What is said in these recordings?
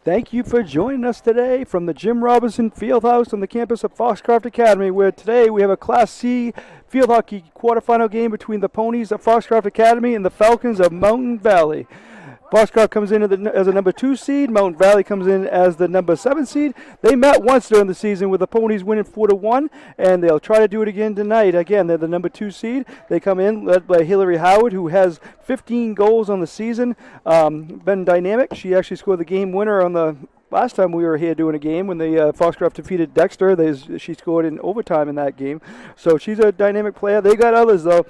Thank you for joining us today from the Jim Robinson Fieldhouse on the campus of Foxcroft Academy, where today we have a Class C field hockey quarterfinal game between the Ponies of Foxcroft Academy and the Falcons of Mountain Valley. Foxcroft comes in as a number 2 seed. Mountain Valley comes in as the number 7 seed. They met once during the season with the Ponies winning 4-1, and they'll try to do it again tonight. Again, they're the number 2 seed. They come in led by Hillary Howard, who has 15 goals on the season. Been dynamic. She actually scored the game winner on the last time we were here doing a game when the Foxcroft defeated Dexter. She scored in overtime in that game. So she's a dynamic player. They got others, though.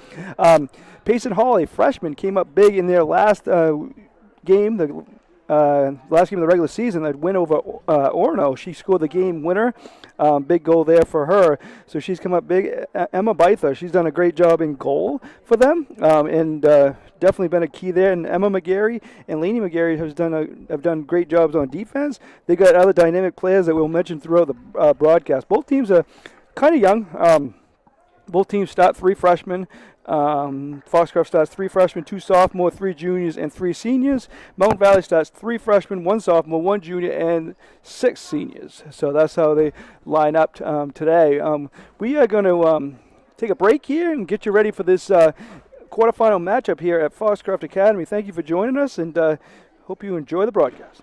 Payson Hawley, freshman, came up big in their last game, the last game of the regular season, that win over Orono. She scored the game winner. Big goal there for her. So she's come up big. Emma Byther, she's done a great job in goal for them, and definitely been a key there. And Emma McGarry and Lainey McGarry have done great jobs on defense. They got other dynamic players that we'll mention throughout the broadcast. Both teams are kind of young. Both teams start 3 freshmen. Foxcroft starts 3 freshmen, 2 sophomore, 3 juniors, and 3 seniors. Mountain Valley starts 3 freshmen, 1 sophomore, 1 junior, and 6 seniors. So that's how they line up today. We are going to take a break here and get you ready for this quarterfinal matchup here at Foxcroft Academy. Thank you for joining us, and hope you enjoy the broadcast.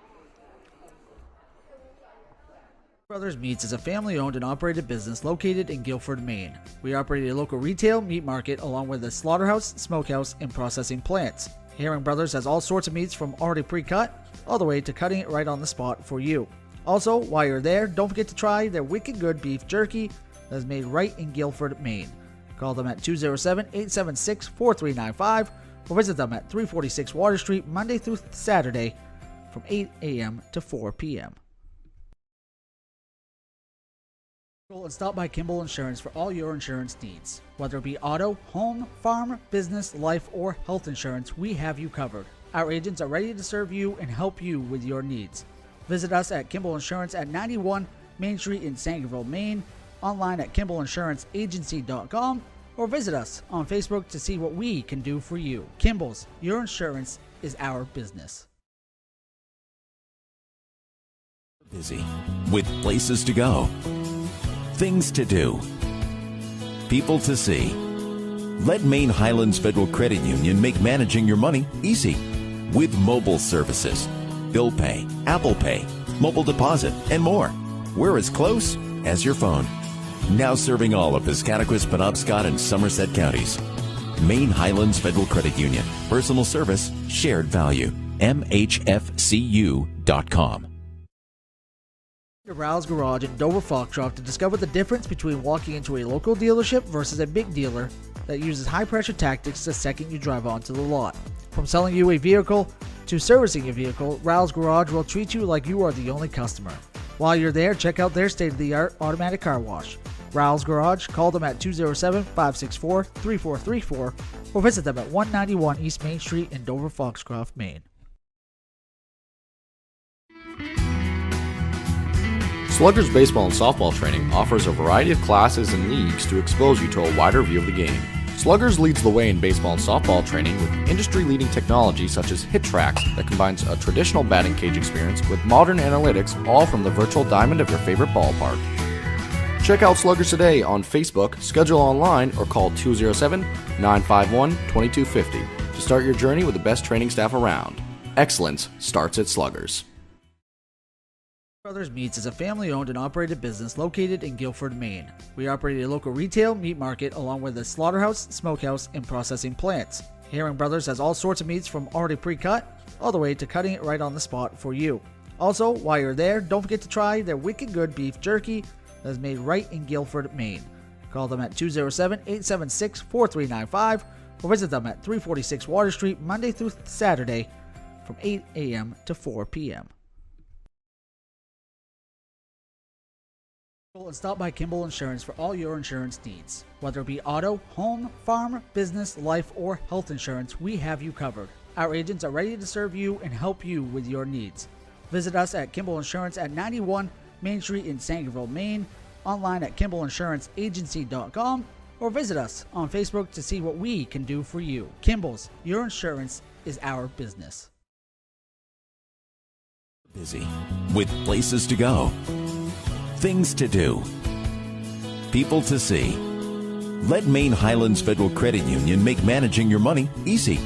Brothers Meats is a family-owned and operated business located in Guilford, Maine. We operate a local retail meat market along with a slaughterhouse, smokehouse, and processing plants. Herring Brothers has all sorts of meats from already pre-cut all the way to cutting it right on the spot for you. Also, while you're there, don't forget to try their wicked good beef jerky that is made right in Guilford, Maine. Call them at 207-876-4395 or visit them at 346 Water Street Monday through Saturday from 8 a.m. to 4 p.m. And stop by Kimball Insurance for all your insurance needs. Whether it be auto, home, farm, business, life, or health insurance, we have you covered. Our agents are ready to serve you and help you with your needs. Visit us at Kimball Insurance at 91 Main Street in Sangerville, Maine, online at KimballInsuranceAgency.com, or visit us on Facebook to see what we can do for you. Kimball's, your insurance is our business. Busy with places to go, things to do, people to see. Let Maine Highlands Federal Credit Union make managing your money easy with mobile services, bill pay, Apple Pay, mobile deposit, and more. We're as close as your phone. Now serving all of Piscataquis, Penobscot, and Somerset counties. Maine Highlands Federal Credit Union. Personal service, shared value. MHFCU.com. Rouse Garage in Dover Foxcroft to discover the difference between walking into a local dealership versus a big dealer that uses high-pressure tactics the second you drive onto the lot. From selling you a vehicle to servicing your vehicle, Rouse Garage will treat you like you are the only customer. While you're there, check out their state-of-the-art automatic car wash. Rouse Garage, call them at 207-564-3434 or visit them at 191 East Main Street in Dover Foxcroft, Maine. Sluggers Baseball and Softball Training offers a variety of classes and leagues to expose you to a wider view of the game. Sluggers leads the way in baseball and softball training with industry-leading technology such as HitTrax that combines a traditional batting cage experience with modern analytics, all from the virtual diamond of your favorite ballpark. Check out Sluggers today on Facebook, schedule online, or call 207-951-2250 to start your journey with the best training staff around. Excellence starts at Sluggers. Brothers Meats is a family-owned and operated business located in Guilford, Maine. We operate a local retail meat market along with a slaughterhouse, smokehouse, and processing plants. Herring Brothers has all sorts of meats from already pre-cut all the way to cutting it right on the spot for you. Also, while you're there, don't forget to try their wicked good beef jerky that is made right in Guilford, Maine. Call them at 207-876-4395 or visit them at 346 Water Street Monday through Saturday from 8 a.m. to 4 p.m. And stop by Kimball Insurance for all your insurance needs. Whether it be auto, home, farm, business, life, or health insurance, we have you covered. Our agents are ready to serve you and help you with your needs. Visit us at Kimball Insurance at 91 Main Street in Sangerville, Maine, online at KimballInsuranceAgency.com, or visit us on Facebook to see what we can do for you. Kimball's, your insurance is our business. Busy with places to go, things to do, people to see. Let Maine Highlands Federal Credit Union make managing your money easy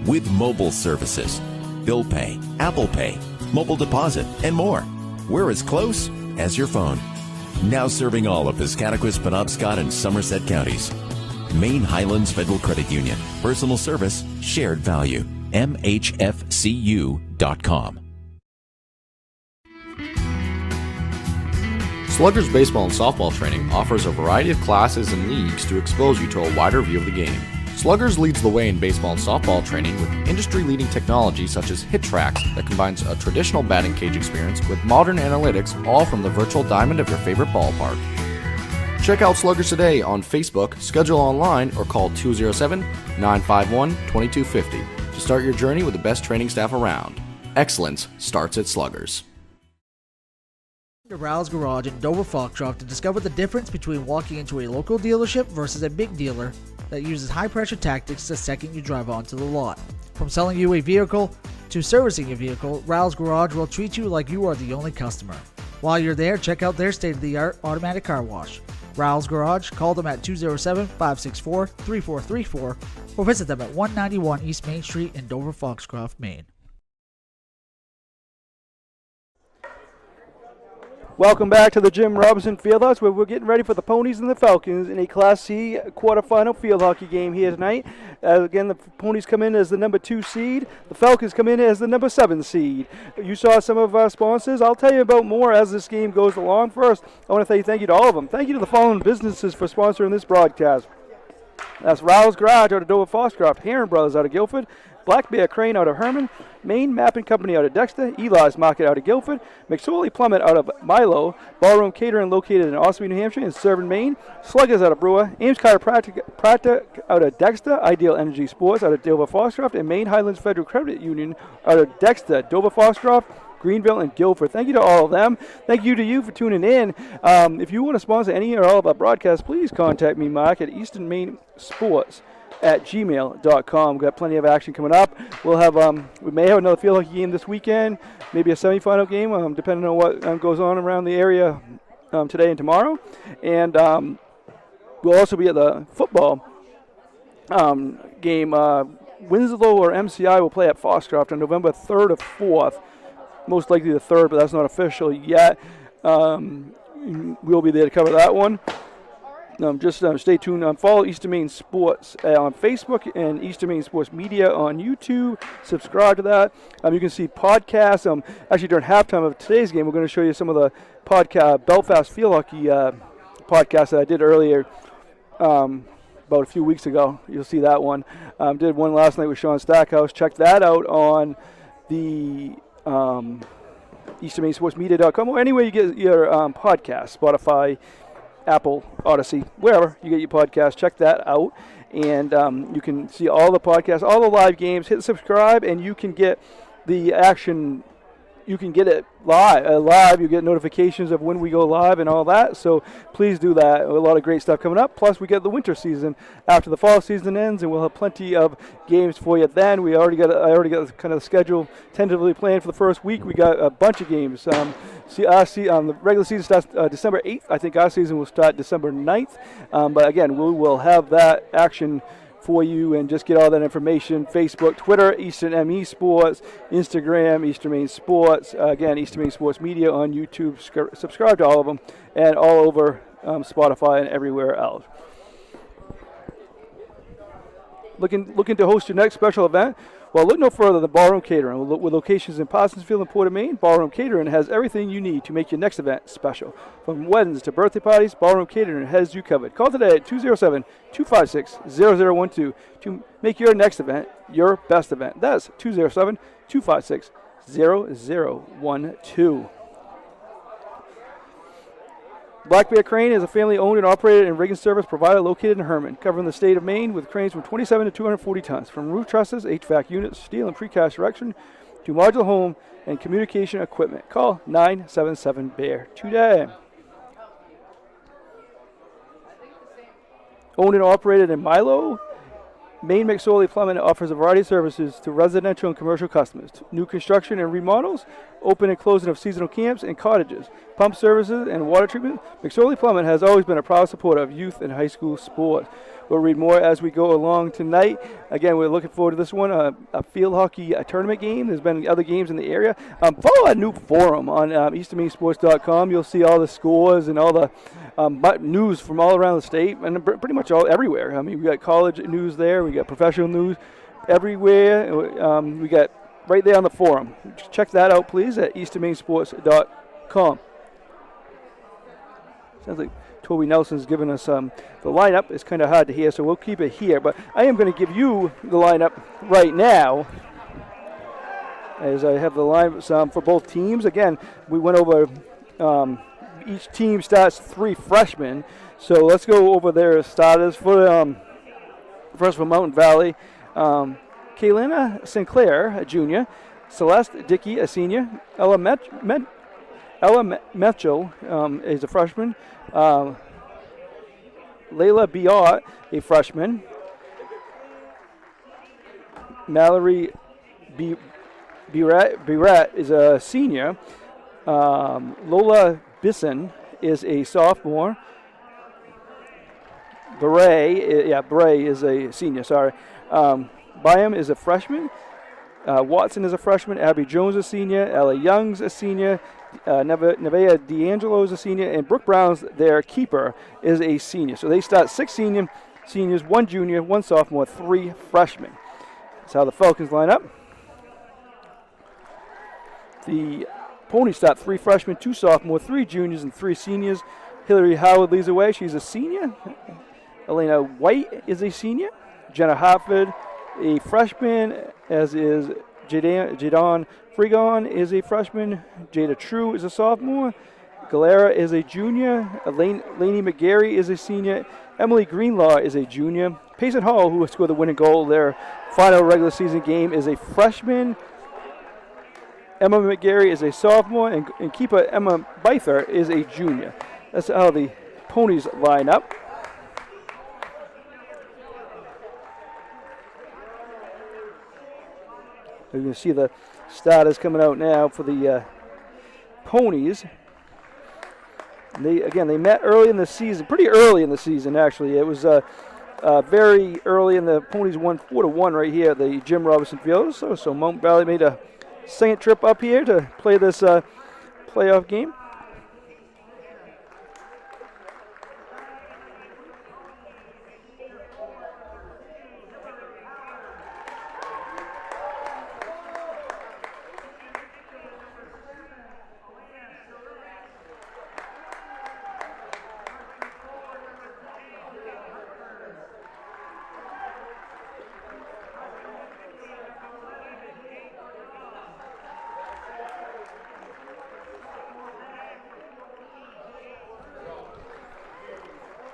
with mobile services, bill pay, Apple Pay, mobile deposit, and more. We're as close as your phone. Now serving all of Piscataquis, Penobscot, and Somerset counties. Maine Highlands Federal Credit Union. Personal service, shared value. MHFCU.com. Sluggers Baseball and Softball Training offers a variety of classes and leagues to expose you to a wider view of the game. Sluggers leads the way in baseball and softball training with industry-leading technology such as HitTrax that combines a traditional batting cage experience with modern analytics, all from the virtual diamond of your favorite ballpark. Check out Sluggers today on Facebook, schedule online, or call 207-951-2250 to start your journey with the best training staff around. Excellence starts at Sluggers. To Rouse Garage in Dover Foxcroft to discover the difference between walking into a local dealership versus a big dealer that uses high-pressure tactics the second you drive onto the lot. From selling you a vehicle to servicing your vehicle, Rouse Garage will treat you like you are the only customer. While you're there, check out their state-of-the-art automatic car wash. Rouse Garage, call them at 207-564-3434 or visit them at 191 East Main Street in Dover Foxcroft, Maine. Welcome back to the Jim Robinson Fieldhouse, where we're getting ready for the Ponies and the Falcons in a Class C quarterfinal field hockey game here tonight. Again, the Ponies come in as the number 2 seed. The Falcons come in as the number 7 seed. You saw some of our sponsors. I'll tell you about more as this game goes along. First, I want to say thank you to all of them. Thank you to the following businesses for sponsoring this broadcast. That's Rouse Garage out of Dover Foxcroft, Heron Brothers out of Guilford, Black Bear Crane out of Herman, Maine Mapping Company out of Dexter, Eli's Market out of Guilford, McSorley Plummet out of Milo, Ballroom Catering located in Ossipee, New Hampshire, and Servin, Maine, Sluggers out of Brewer, Ames Chiropractic out of Dexter, Ideal Energy Sports out of Dover Foxcroft, and Maine Highlands Federal Credit Union out of Dexter, Dover Foxcroft, Greenville, and Guilford. Thank you to all of them. Thank you to you for tuning in. If you want to sponsor any or all of our broadcasts, please contact me, Mark, at Eastern Maine Sports at gmail.com. We've got plenty of action coming up. We'll have we may have another field hockey game this weekend, maybe a semifinal game, depending on what goes on around the area today and tomorrow. And we'll also be at the football game. Winslow or MCI will play at Foxcroft on November 3rd or 4th. Most likely the 3rd, but that's not official yet. We'll be there to cover that one. Just stay tuned. Follow Eastern Maine Sports on Facebook and Eastern Maine Sports Media on YouTube. Subscribe to that. You can see podcasts. Actually, during halftime of today's game, we're going to show you some of the Belfast Field Hockey podcasts that I did earlier about a few weeks ago. You'll see that one. Did one last night with Sean Stackhouse. Check that out on the EasternMaineSportsMedia.com or anywhere you get your podcasts, Spotify, Apple, Odyssey, wherever you get your podcast. Check that out, and you can see all the podcasts, all the live games. Hit subscribe, and you can get the action. You can get it live. You get notifications of when we go live and all that. So please do that. A lot of great stuff coming up. Plus, we get the winter season after the fall season ends, and we'll have plenty of games for you then. I already got kind of the schedule tentatively planned for the first week. We got a bunch of games. The regular season starts December 8th. I think our season will start December 9th. But again, we will have that action for you, and just get all that information. Facebook, Twitter, Eastern ME Sports, Instagram, Eastern Maine Sports, again, Eastern Maine Sports Media on YouTube. Subscribe to all of them, and all over Spotify and everywhere else. Looking to host your next special event? Well, look no further than Ballroom Catering. With locations in Parsonsfield and Porter, Maine, Ballroom Catering has everything you need to make your next event special. From weddings to birthday parties, Ballroom Catering has you covered. Call today at 207-256-0012 to make your next event your best event. That's 207-256-0012. Black Bear Crane is a family-owned and operated and rigging service provider located in Herman, covering the state of Maine with cranes from 27 to 240 tons. From roof trusses, HVAC units, steel and precast erection, to modular home and communication equipment. Call 977-BEAR today. Owned and operated in Milo, Maine McSorley Plumbing offers a variety of services to residential and commercial customers. New construction and remodels, open and closing of seasonal camps and cottages, pump services and water treatment. McSorley Plumbing has always been a proud supporter of youth and high school sports. We'll read more as we go along tonight. Again, we're looking forward to this one, a field hockey tournament game. There's been other games in the area. Follow our new forum on easternmainsports.com. You'll see all the scores and all the news from all around the state and pretty much everywhere. I mean, we got college news there. We got professional news everywhere. We got right there on the forum. Check that out, please, at easternmainsports.com. Sounds like Toby Nelson's giving us the lineup. It's kind of hard to hear, so we'll keep it here. But I am going to give you the lineup right now, as I have the lineups for both teams. Again, we went over each team starts 3 freshmen. So let's go over their starters. For first for Mountain Valley, Kaylina Sinclair, a junior. Celeste Dickey, a senior. Ella Mitchell is a freshman. Layla Biot, a freshman. Mallory Birat is a senior. Lola Bisson is a sophomore. Bray is a senior, sorry. Byam is a freshman. Watson is a freshman. Abby Jones is a senior. Ella Young's a senior. Nevea D'Angelo is a senior. And Brooke Brown's, their keeper, is a senior. So they start 6 seniors, 1 junior, 1 sophomore, 3 freshmen. That's how the Falcons line up. The Ponies start 3 freshmen, 2 sophomore, 3 juniors, and 3 seniors. Hillary Howard leads the way. She's a senior. Elena White is a senior. Jenna Hartford, a freshman, as is Jadon Frigon is a freshman. Jada True is a sophomore. Galera is a junior. Lainey McGarry is a senior. Emily Greenlaw is a junior. Payson Hall, who scored the winning goal their final regular season game, is a freshman. Emma McGarry is a sophomore, and keeper Emma Byther is a junior. That's how the Ponies line up. You can see the starters coming out now for the Ponies. They met early in the season, pretty early in the season actually. It was very early, and the Ponies won 4-1 right here at the Jim Robinson Field. So Mount Valley made a second trip up here to play this playoff game.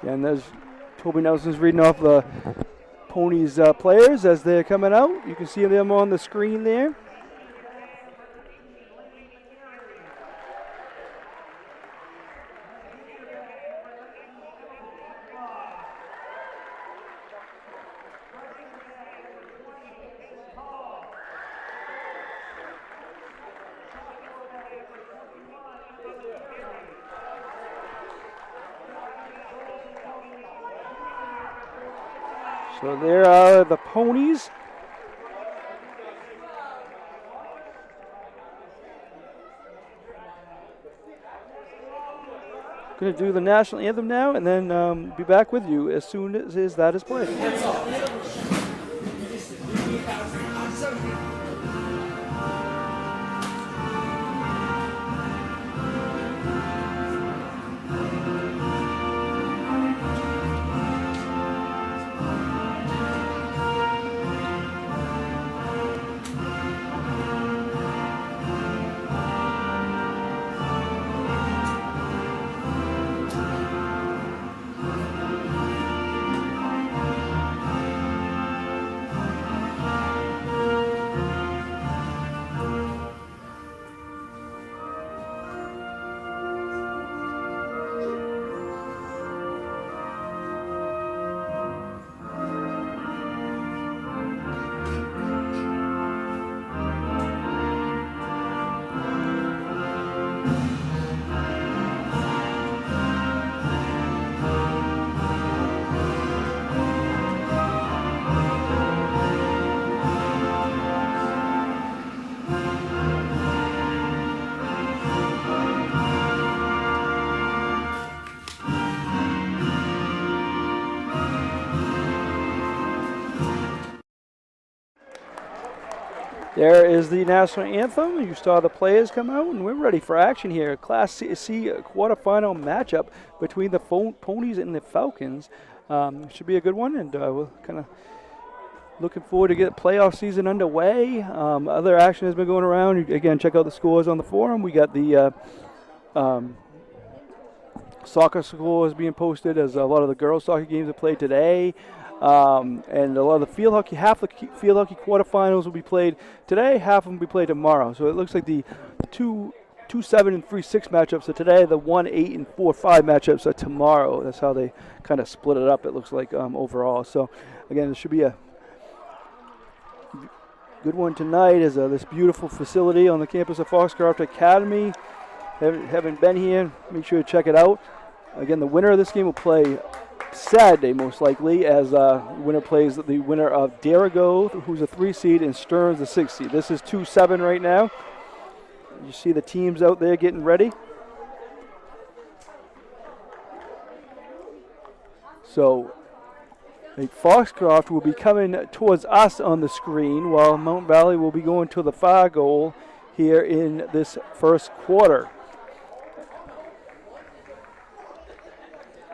And there's Toby Nelson's reading off the Ponies players as they're coming out. You can see them on the screen there. So there are the Ponies. Going to do the national anthem now, and then be back with you as soon as that is played. There is the national anthem. You saw the players come out, and we're ready for action here. Class C quarterfinal matchup between the Ponies and the Falcons. Should be a good one, and we're kind of looking forward to get the playoff season underway. Other action has been going around. Again, check out the scores on the forum. We got the soccer scores being posted as a lot of the girls' soccer games are played today. And a lot of the field hockey, half the field hockey quarterfinals will be played today, half of them will be played tomorrow. So it looks like the 2-7 and 3-6 matchups are today, the 1-8 and 4-5 matchups are tomorrow. That's how they kind of split it up, it looks like, overall. So, again, it should be a good one tonight. Is this beautiful facility on the campus of Foxcroft Academy. Haven't been here, make sure to check it out. Again, the winner of this game will play Saturday, most likely, as winner plays the winner of Derigo, who's a 3 seed, and Stearns, the 6 seed. This is 2-7 right now. You see the teams out there getting ready. So, Foxcroft will be coming towards us on the screen, while Mount Valley will be going to the far goal here in this first quarter.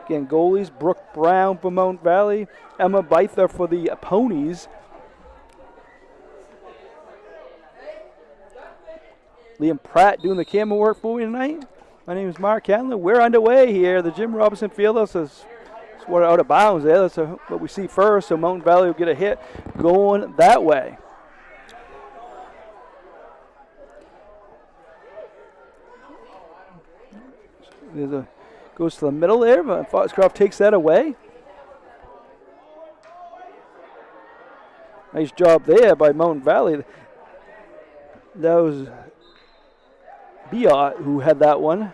Again, goalies, Brooke Brown for Mount Valley, Emma Byther for the Ponies. Liam Pratt doing the camera work for me tonight. My name is Mark Candler. We're underway here. The Jim Robinson Fieldhouse is sort of out of bounds there. That's what we see first, so Mountain Valley will get a hit going that way. Goes to the middle there, but Foxcroft takes that away. Nice job there by Mountain Valley. That was Biot who had that one.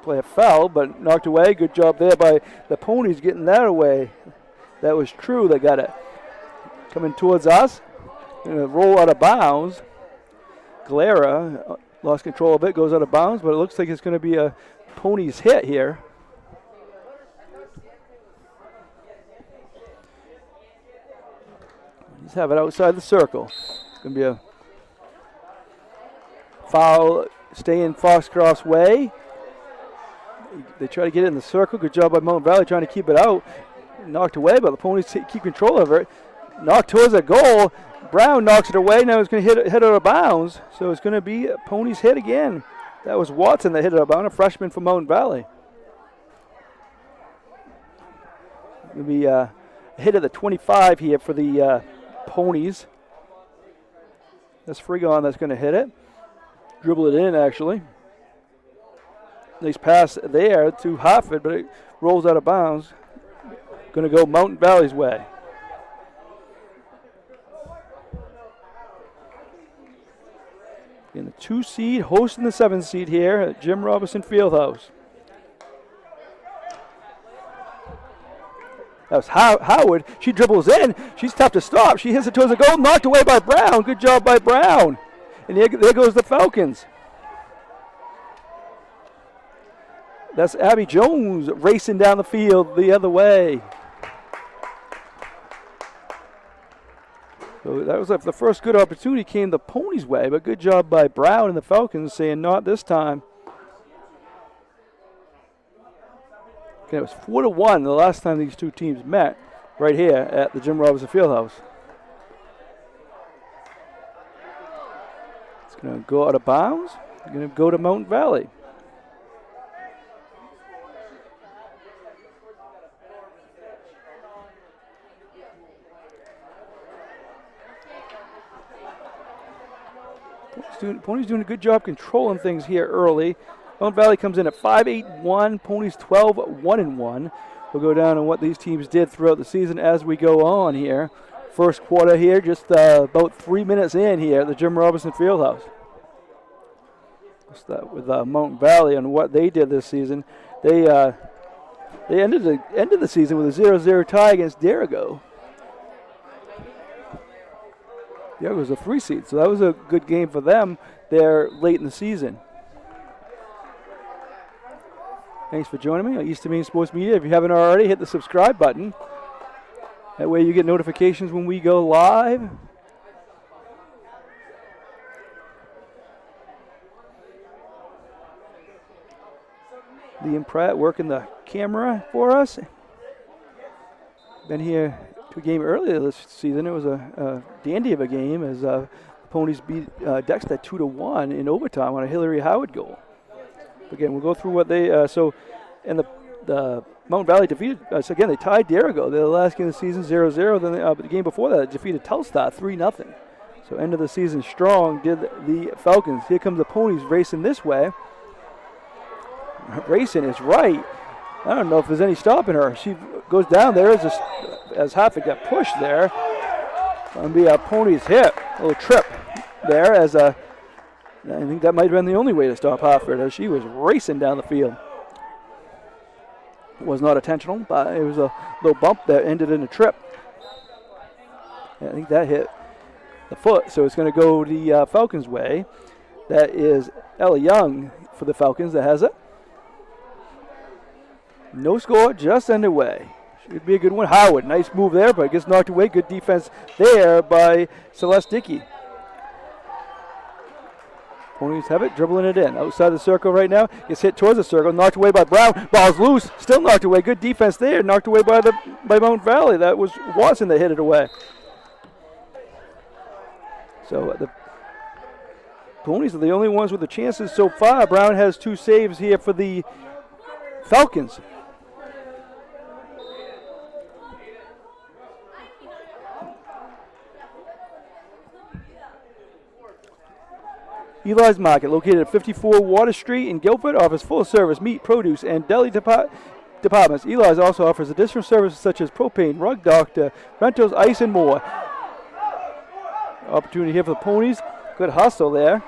Play a foul, but knocked away. Good job there by the Ponies getting that away. That was True that got it. Coming towards us. Gonna roll out of bounds. Galera lost control of it, goes out of bounds, but it looks like it's going to be a Ponies hit here. Just have it outside the circle. It's going to be a foul, staying Foxcroft's way. They try to get it in the circle. Good job by Mountain Valley trying to keep it out. Knocked away, but the Ponies keep control of it. Knocked towards a goal. Brown knocks it away. Now it's going to hit out of bounds. So it's going to be a Ponies hit again. That was Watson that hit it out of bounds, a freshman from Mountain Valley. Going to be a hit at the 25 here for the Ponies. That's Frigon that's going to hit it. Dribble it in, actually. Nice pass there to Hartford, but it rolls out of bounds. Going to go Mountain Valley's way. In the 2 seed, hosting the 7 seed here at Jim Robinson Fieldhouse. That was Howard. She dribbles in. She's tough to stop. She hits it towards the goal. Knocked away by Brown. Good job by Brown. And there goes the Falcons. That's Abby Jones racing down the field the other way. So that was the first good opportunity came the Ponies' way, but good job by Brown and the Falcons saying not this time. Okay, it was 4-1 the last time these two teams met right here at the Jim Robinson Fieldhouse. It's going to go out of bounds. It's going to go to Mountain Valley. Ponies doing a good job controlling things here early. Mountain Valley comes in at 5-8-1. Ponies 12-1-1. We'll go down on what these teams did throughout the season as we go on here. First quarter here, just about 3 minutes in here at the Jim Robinson Fieldhouse. We'll start with Mountain Valley and what they did this season. They ended the season with a 0-0 tie against Derigo. Yeah, it was a 3 seed, so that was a good game for them there late in the season. Thanks for joining me on East Maine Sports Media. If you haven't already, hit the subscribe button. That way you get notifications when we go live. Liam Pratt working the camera for us. Been here to a game earlier this season. It was a dandy of a game as the Ponies beat Dexter 2-1 in overtime on a Hillary Howard goal. Again, we'll go through what they and the Mountain Valley defeated. So again, they tied Derigo. The last game of the season 0-0. Then the game before that, defeated Telstar 3-0. So end of the season strong did the Falcons. Here comes the Ponies racing this way. Racing is right. I don't know if there's any stopping her. She goes down there as Hartford got pushed there. Going to be a Ponies hit. A little trip there as I think that might have been the only way to stop Hartford as she was racing down the field. It was not intentional, but it was a little bump that ended in a trip. I think that hit the foot, so it's going to go the Falcons' way. That is Ella Young for the Falcons that has it. No score, just underway. Should be a good one. Howard, nice move there, but it gets knocked away. Good defense there by Celeste Dickey. Ponies have it, dribbling it in. Outside the circle right now. Gets hit towards the circle, knocked away by Brown. Ball's loose, still knocked away. Good defense there, knocked away by Mountain Valley. That was Watson that hit it away. So the Ponies are the only ones with the chances so far. Brown has 2 saves here for the Falcons. Eli's Market, located at 54 Water Street in Guilford, offers full-service meat, produce, and deli departments. Eli's also offers additional services such as propane, rug doctor, rentals, ice, and more. Opportunity here for the Ponies. Good hustle there.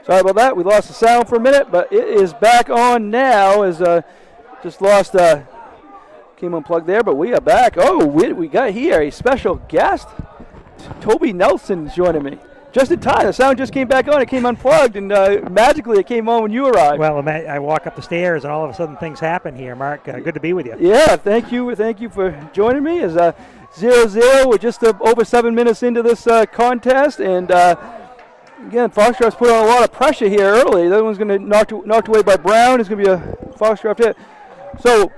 Sorry about that. We lost the sound for a minute, but it is back on now. As just lost, came unplugged there, but we are back. Oh, we got here a special guest. Toby Nelson's joining me. Just in time. The sound just came back on. It came unplugged, and magically it came on when you arrived. Well, I walk up the stairs, and all of a sudden things happen here. Mark, good to be with you. Yeah, thank you for joining me. As 0-0, we're just over 7 minutes into this contest, and again, Foxcroft's put on a lot of pressure here early. That one's going to knocked away by Brown. It's going to be a Foxcroft hit. So,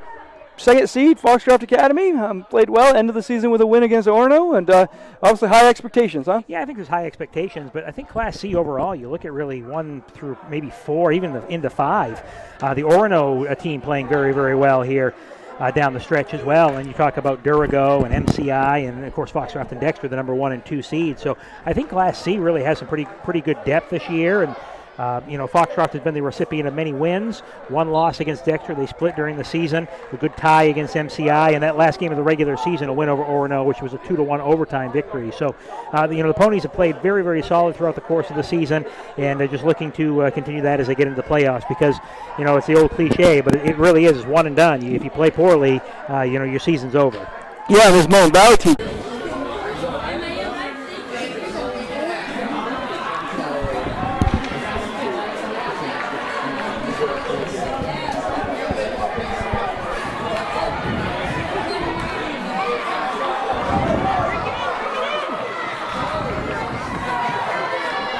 second seed, Foxcroft Academy, played well. End of the season with a win against Orono, and obviously high expectations, huh? Yeah, I think there's high expectations, but I think Class C overall, you look at really 1 through maybe 4, even into 5. The Orono team playing very, very well here. Down the stretch as well, and you talk about Durigo and MCI, and of course Foxcroft and Dexter, the number 1 and 2 seeds. So I think Class C really has some pretty good depth this year, and Foxcroft has been the recipient of many wins. 1 loss against Dexter, they split during the season. A good tie against MCI, and that last game of the regular season, a win over Orono, which was a 2-1 overtime victory. So the Ponies have played very, very solid throughout the course of the season, and they're just looking to continue that as they get into the playoffs, because it's the old cliche, but it really is one and done. If you play poorly, your season's over. Yeah, this Mountain Valley team.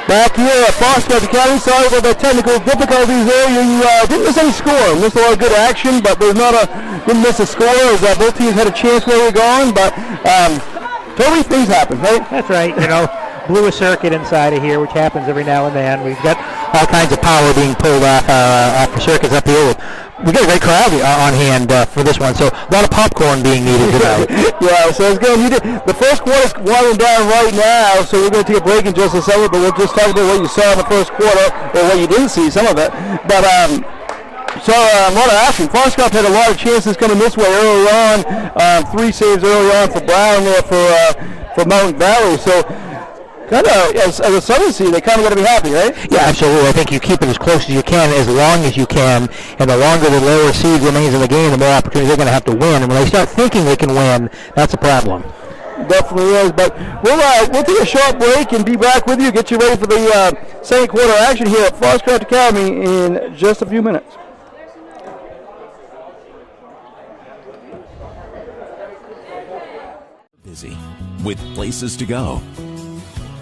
Back here at Foxcroft Academy, sorry about the technical difficulties there. You didn't miss any score. Missed a lot of good action, but didn't miss a score as both teams had a chance where we were going. But totally things happen, right? That's right. Blew a circuit inside of here, which happens every now and then. We've got all kinds of power being pulled off the circuits up here. We got a great crowd on hand for this one, so a lot of popcorn being needed tonight. Yeah, so it's good. The first quarter's winding down right now, so we're going to take a break in just a second, but we'll just talk about what you saw in the first quarter, or what you didn't see, some of it. But a lot of action. Foxcroft had a lot of chances coming this way early on. 3 saves early on for Brown there for Mountain Valley. So kind of, as a Southern seed, they kind of got to be happy, right? Yeah, absolutely. I think you keep it as close as you can, as long as you can, and the longer the lower seed remains in the game, the more opportunities they're going to have to win. And when they start thinking they can win, that's a problem. Definitely is, but we'll take a short break and be back with you, get you ready for the second quarter action here at Foxcroft Academy in just a few minutes. Busy with places to go,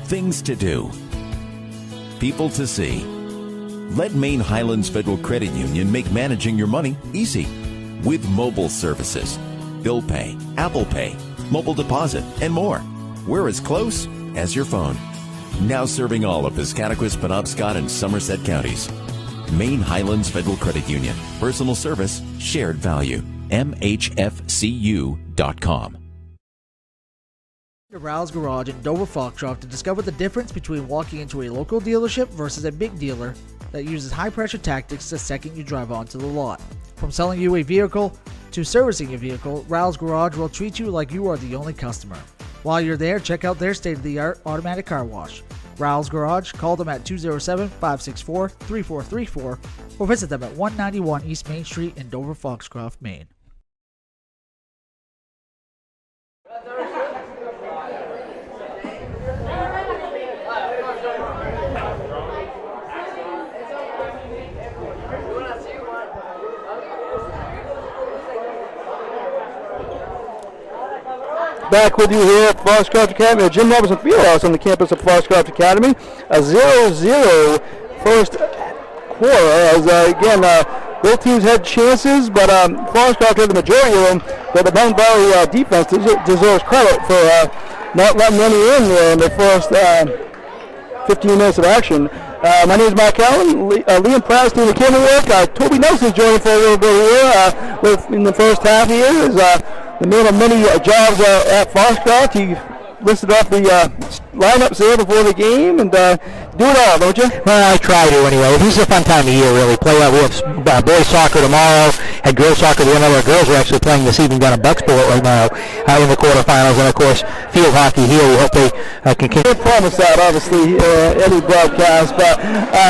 things to do, people to see. Let Maine Highlands Federal Credit Union make managing your money easy with mobile services, bill pay, Apple Pay, mobile deposit, and more. We're as close as your phone. Now serving all of Piscataquis, Penobscot, and Somerset counties. Maine Highlands Federal Credit Union. Personal service, shared value. MHFCU.com. To Rouse Garage in Dover Foxcroft to discover the difference between walking into a local dealership versus a big dealer that uses high-pressure tactics the second you drive onto the lot. From selling you a vehicle to servicing your vehicle, Rouse Garage will treat you like you are the only customer. While you're there, check out their state-of-the-art automatic car wash. Rouse Garage, call them at 207-564-3434 or visit them at 191 East Main Street in Dover Foxcroft, Maine. Back with you here at Foxcroft Academy, at Jim Robinson Fieldhouse on the campus of Foxcroft Academy. A 0-0 first quarter, as again, both teams had chances, but Foxcroft had the majority of them, but the Mountain Valley defense deserves credit for not letting any in there in the first 15 minutes of action. My name is Mark Allen. Liam Pratt's doing the camera work. Toby Nelson's joining for a little bit here in the first half here. Is the man of many jobs at Foxcroft. He listed off the lineups there before the game and do it all, don't you? Well, I try to anyway. This is a fun time of year, really. We have boys soccer tomorrow, and girls soccer. The other girls are actually playing this evening down at Bucksport right now in the quarterfinals, and of course, field hockey here. We hope they can continue. I can't promise that, obviously, any broadcast, but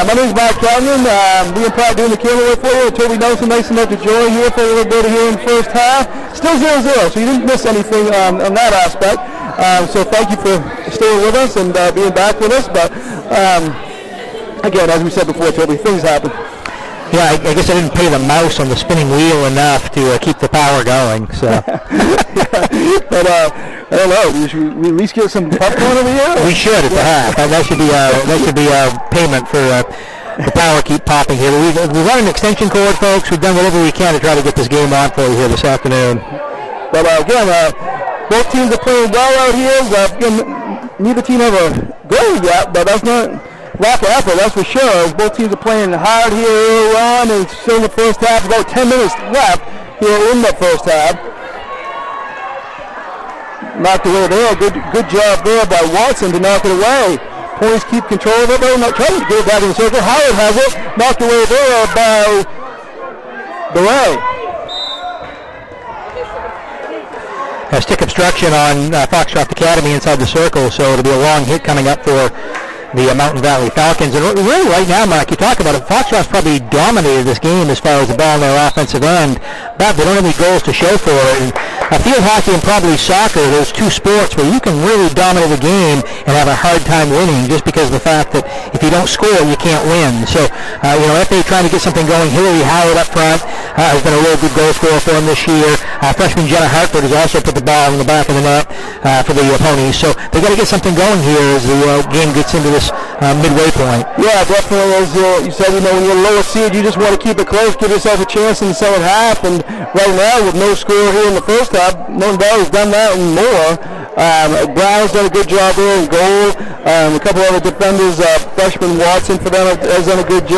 my name is Mark Calvin. Liam Pratt doing the camera work for you. Toby Nelson, nice enough to join here for a little bit here in the first half. Still 0-0, so you didn't miss anything on that aspect. So thank you for staying with us and being back with us. But again, as we said before, Toby, things happen. Yeah, I guess I didn't pay the mouse on the spinning wheel enough to keep the power going. So, but I don't know. Should we at least get some popcorn over here? We should at the half. That should be payment for the power keep popping here. We've run an extension cord, folks. We've done whatever we can to try to get this game on for you here this afternoon. But again, both teams are playing well out here. Neither team have a goal yet, but that's not lack of effort, that's for sure. Both teams are playing hard here early on, and still in the first half. About 10 minutes left here in the first half. Knocked away there. Good job there by Watson to knock it away. Ponies keep control of it, though. Not trying to get it back in the circle. Howard has it. Knocked away there by Delay. Stick obstruction on Foxcroft Academy inside the circle, so it'll be a long hit coming up for the Mountain Valley Falcons. And really right now, Mark, you talk about it, Foxcroft's probably dominated this game as far as the ball on their offensive end, but they don't have any goals to show for it. And field hockey and probably soccer, those two sports where you can really dominate the game and have a hard time winning just because of the fact that if you don't score, you can't win. So, FA trying to get something going. Hillary Howard up front has been a real good goal scorer for them this year. Freshman Jenna Hartford has also put the ball in the back of the net for the Ponies. So they got to get something going here as the game gets into this midway point. Yeah, definitely. As you said, when you're lower seed, you just want to keep it close, give yourself a chance in the second half. And right now, with no score here in the first half, Mountain Valley's done that and more. Brown's done a good job there in goal. A couple other defenders, freshman Watson for them has done a good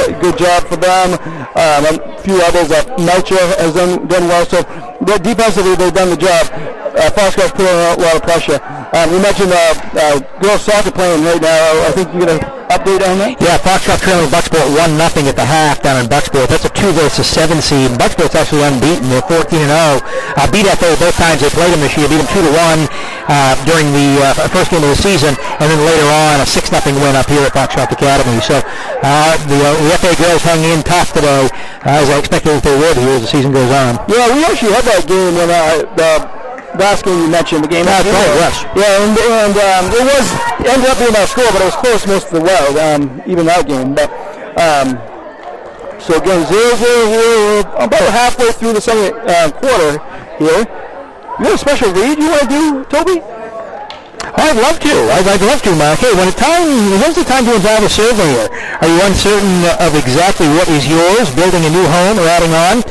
job for them. A few others, Melcher has done well. So defensively, they've done the job. Foxcroft's putting a lot of pressure. You mentioned girls soccer playing right now. I think you're going to update on that? Yeah, Foxcroft trailing Bucksport 1-0 at the half down in Bucksport. That's a 2 versus 7 seed. Bucksport's actually unbeaten. They're 14-0. Beat FA both times they played them this year. Beat them 2-1 during the first game of the season, and then later on a 6-0 win up here at Foxcroft Academy. So the FA girls hanging in tough today, as I expected that they would here as the season goes on. Yeah, we actually had that game when the last game you mentioned, the game. That's right, yes. Yeah, and it ended up being our score, but it was close most of the way, even that game. But so again, 0-0 here. We're about halfway through the second quarter here. You got a special read you want to do, Toby? I'd love to. I'd love to, Mark. Hey, when's the time to involve a surveyor? Are you uncertain of exactly what is yours, building a new home or adding on?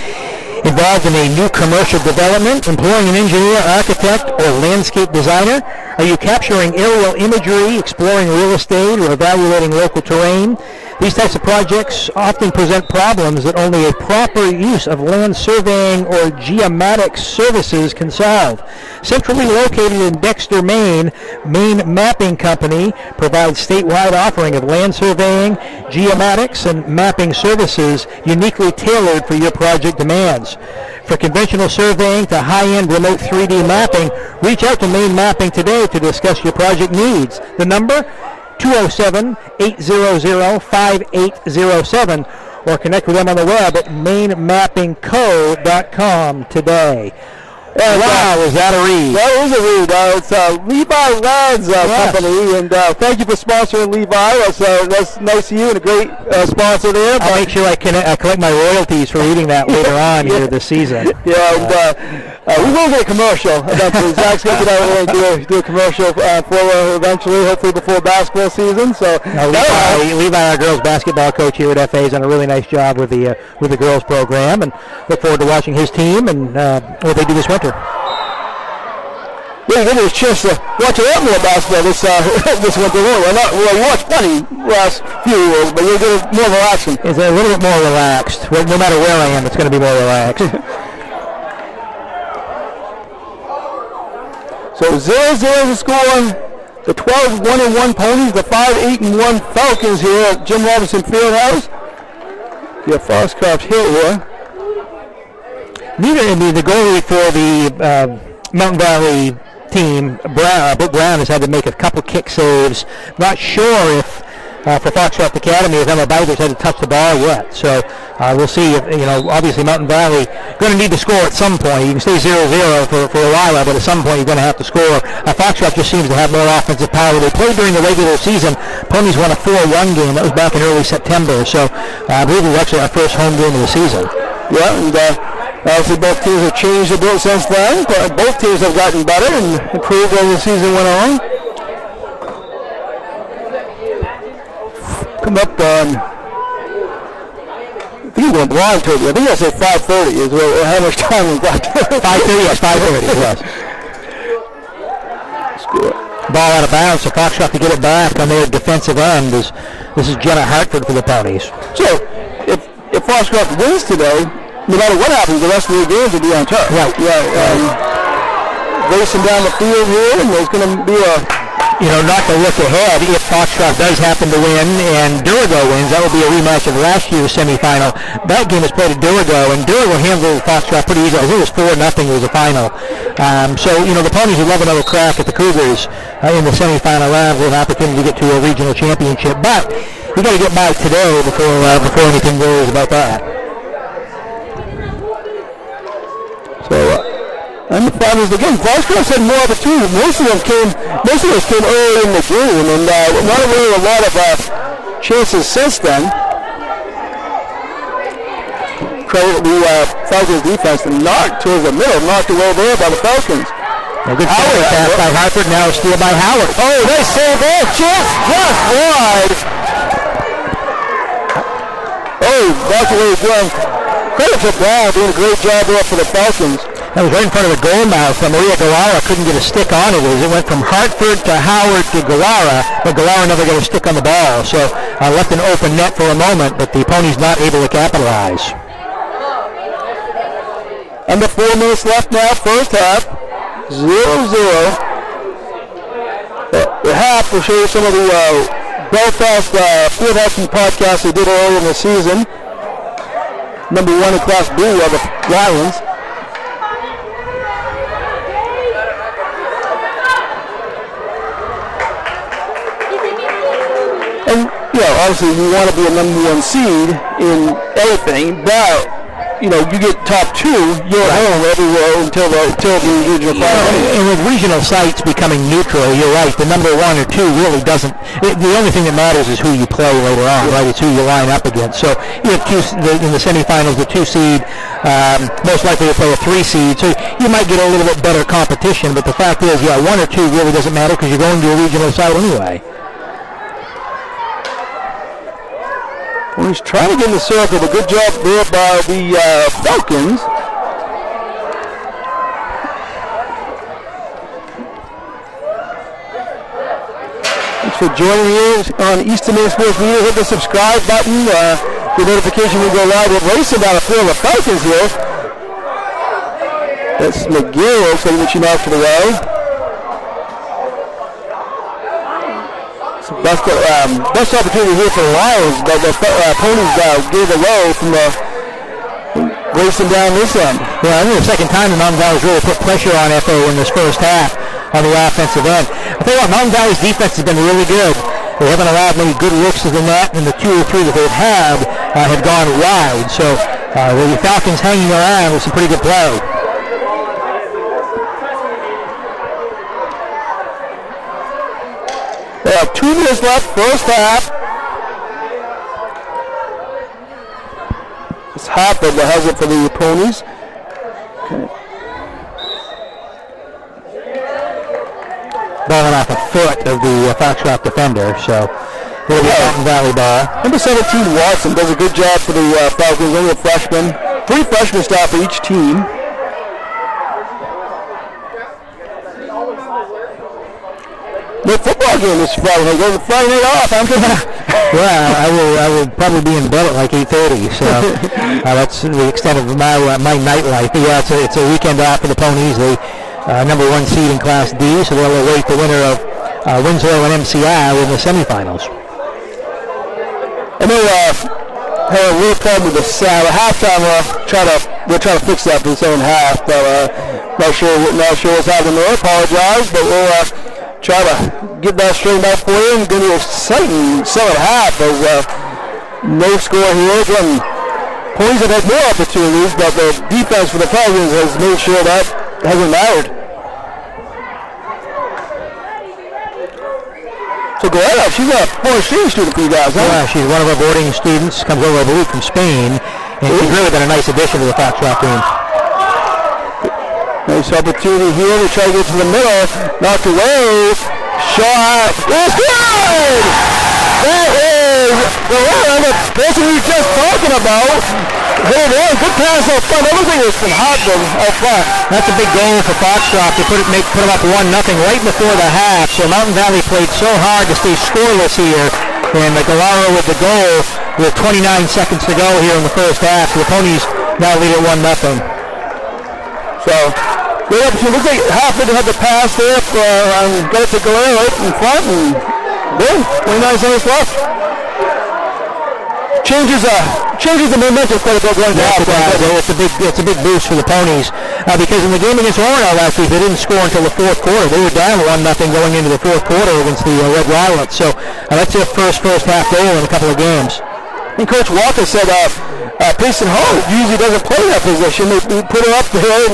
Involved in a new commercial development, employing an engineer, architect, or landscape designer? Are you capturing aerial imagery, exploring real estate, or evaluating local terrain? These types of projects often present problems that only a proper use of land surveying or geomatics services can solve. Centrally located in Dexter, Maine, Maine Mapping Company provides statewide offering of land surveying, geomatics, and mapping services uniquely tailored for your project demands. For conventional surveying to high-end remote 3D mapping, reach out to Maine Mapping today to discuss your project needs. The number? 207-800-5807, or connect with them on the web at mainmappingco.com today. Wow, was that a read? That was a read. It's Levi Lads Company, and thank you for sponsoring Levi. That's nice of you and a great sponsor there. I'll make sure I collect my royalties for reading that later on here this season. Yeah, we will get a commercial eventually. Zach's going to get out there and do a commercial for her eventually, hopefully before basketball season. So Levi, our girls basketball coach here at FA, has done a really nice job with the girls program, and look forward to watching his team and what they do this winter. Yeah, you get a chance to watch a lot more basketball this winter. Well, you watch plenty last few years, but you'll get more relaxing. It's a little bit more relaxed. Well, no matter where I am, it's going to be more relaxed. So 0-0 the score. The 12-1-1 Ponies, the 5-8-1 Falcons here at Jim Robinson Fieldhouse. Yeah, Foxcroft Hill here. The goalie for the Mountain Valley team, Brown, has had to make a couple kick saves. Not sure if for Foxcroft Academy if Emma Bivers had to touch the ball yet. So we'll see. Obviously Mountain Valley going to need to score at some point. You can stay 0-0 for a while, but at some point you're going to have to score. Foxcroft just seems to have more offensive power. They played during the regular season. Ponies won a 4-1 game. That was back in early September. So I believe it was actually our first home game of the season. Yeah, and obviously both teams have changed a bit since then. But both teams have gotten better and improved as the season went on. Come up on, I think he went blind, Toby. I think I said 5:30 is how much time we've got. 5:30, yes, 5:30, yes. Score. Ball out of bounds, so Foxcroft to get it back on their defensive end. This is Jenna Hartford for the Ponies. So, if Foxcroft wins today, no matter what happens, the rest of the games will be on top. Right. Yeah, racing down the field here, and there's going to be not to look ahead, if Foxcroft does happen to win and Durago wins, that will be a rematch of last year's semifinal. That game is played at Durago, and Durago handled Foxcroft pretty easily. I think it was 4-0 was the final. The Ponies would love another crack at the Cougars in the semifinal round with an opportunity to get to a regional championship. But we got to get by today before anything goes about that. And the finals again, Foxcroft had more opportunities. Most of those came early in the game, and not really a lot of chances since then. Credit the Falcons defense and knocked towards the middle, knocked away there by the Falcons. A good pass by Hartford, now steal by Howard. Oh, nice save there, just wide. That's the way it's going. Credit to Brown doing a great job there for the Falcons. That was right in front of the goal mouth. Maria Galara couldn't get a stick on it as it went from Hartford to Howard to Galara, but Galara never got a stick on the ball. So left an open net for a moment, but the Ponies not able to capitalize. Under 4 minutes left now, first half. 0-0. The half will show you some of the Belfast field hockey podcasts they did earlier in the season. Number 1 in Class B are the Lions. And, obviously you want to be a number 1 seed in anything, but, you get top 2, you're at home everywhere until the regional final. And with regional sites becoming neutral, you're right, the number 1 or 2 really doesn't, the only thing that matters is who you play later on, right? It's who you line up against. So you have in the semifinals, the 2 seed, most likely to play a 3 seed, so you might get a little bit better competition, but the fact is, 1 or 2 really doesn't matter because you're going to a regional site anyway. Well, he's trying to get in the circle, but good job there by the Falcons. Thanks for joining us on Eastern Maine Sports Media. Hit the subscribe button, the notification when we go live. We're racing down the field of the Falcons here. That's McGill, so reaching out for the way. Best opportunity here for the Lions, but the Ponies gave away from the racing down this end. Well, I think the second time the Mountain Valley's really put pressure on FO in this first half on the offensive end. I tell you what, Mountain Valley's defense has been really good. They haven't allowed many good looks to the net, and the 2 or 3 that they've had have gone wide. So the Falcons hanging around with some pretty good play. They have 2 minutes left, first half. It's Hartford that has it for the Ponies. Okay. Balling off a foot of the Foxcroft defender, so it'll be Mountain Valley ball. Number 17, Watson, does a good job for the Falcons, only a freshman. 3 freshmen start for each team. No football game this Friday night. Go to Friday night off. Well, I will probably be in bed at like 8:30. So that's the extent of my nightlife. But yeah, it's a weekend off for the Ponies. They number 1 seed in Class D, so they'll await the winner of Winslow and MCI in the semifinals. I know had a real problem with the sound. At halftime, we're trying to fix that for the second half. But not sure what's happening there. Apologize, but we'll try to get that straightened out for you. And going to be an exciting second half. There's no score here. Again, Ponies have had more opportunities, but the defense for the Falcons has made sure that hasn't mattered. So Guerrero, she's a foreign exchange student for you guys, huh? Yeah, she's one of our boarding students, comes over, I believe, from Spain, and she's really been a nice addition to the Foxcroft team. Nice opportunity here to try to get to the middle. Knocked away. Shot. It's good! That is the person we were just talking about. Hold on. Good pass out front. Everything is from Hartman out front. That's a big goal for Foxcroft. They put them up 1-0 right before the half. So Mountain Valley played so hard to stay scoreless here. And Galaro with the goal with 29 seconds to go here in the first half. So the Ponies now lead at 1-0. So, good opportunity. Looks like Hartford had the pass there and got it to Galero right in front, and boom, 29 seconds left. Changes the momentum quite a bit going to half. It's a big boost for the Ponies because in the game against Orono last week, they didn't score until the fourth quarter. They were down 1-0 going into the fourth quarter against the Red Violets. So that's their first half goal in a couple of games. And Coach Walker said Payson Hall usually doesn't play that position. They put her up there and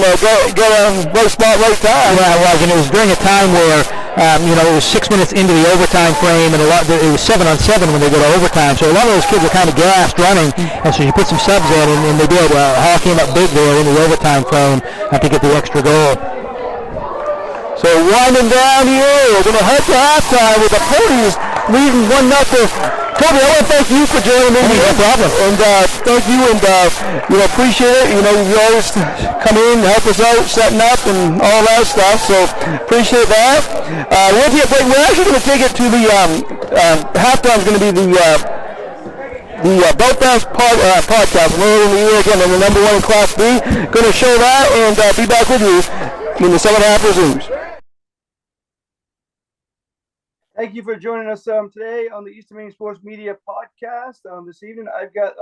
get right spot, right time. Yeah, it was, and it was during a time where it was 6 minutes into the overtime frame, and it was 7-on-7 when they go to overtime. So a lot of those kids are kind of gassed running, and so you put some subs in, and they did. Hall came up big there in the overtime frame to get the extra goal. So winding down here, we're going to head to halftime with the Ponies leading 1-0 Toby, I want to thank you for joining me. No problem. And thank you, and appreciate it. You always come in, help us out, setting up, and all that stuff. So appreciate that. We're actually going to take it to the halftime. Is going to be the Belfast podcast. We're in the year again, and the number one in Class B. Going to show that and be back with you when the second half resumes. Thank you for joining us today on the Eastern Maine Sports Media podcast. This evening, I've got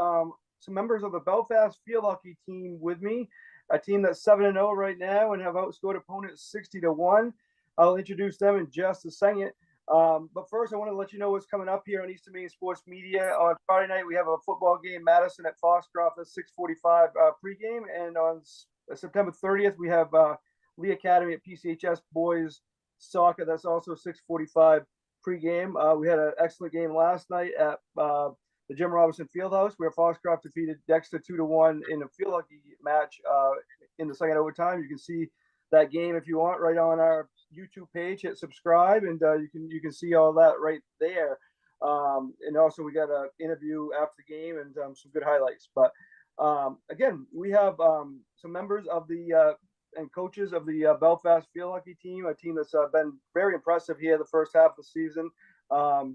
some members of the Belfast field hockey team with me, a team that's 7-0 right now and have outscored opponents 60-1. I'll introduce them in just a second. But first, I want to let you know what's coming up here on Eastern Maine Sports Media. On Friday night, we have a football game, Madison at Foxcroft at 6:45 pregame. And on September 30th, we have Lee Academy at PCHS Boys Soccer. That's also 6:45 pregame. We had an excellent game last night at the Jim Robinson Fieldhouse, where Foxcroft defeated Dexter 2-1 in a field hockey match in the second overtime. You can see that game if you want right on our YouTube page. Hit subscribe, and you can see all that right there. And also we got an interview after the game and some good highlights. But again, we have some members of the and coaches of the Belfast field hockey team, a team that's been very impressive here the first half of the season. The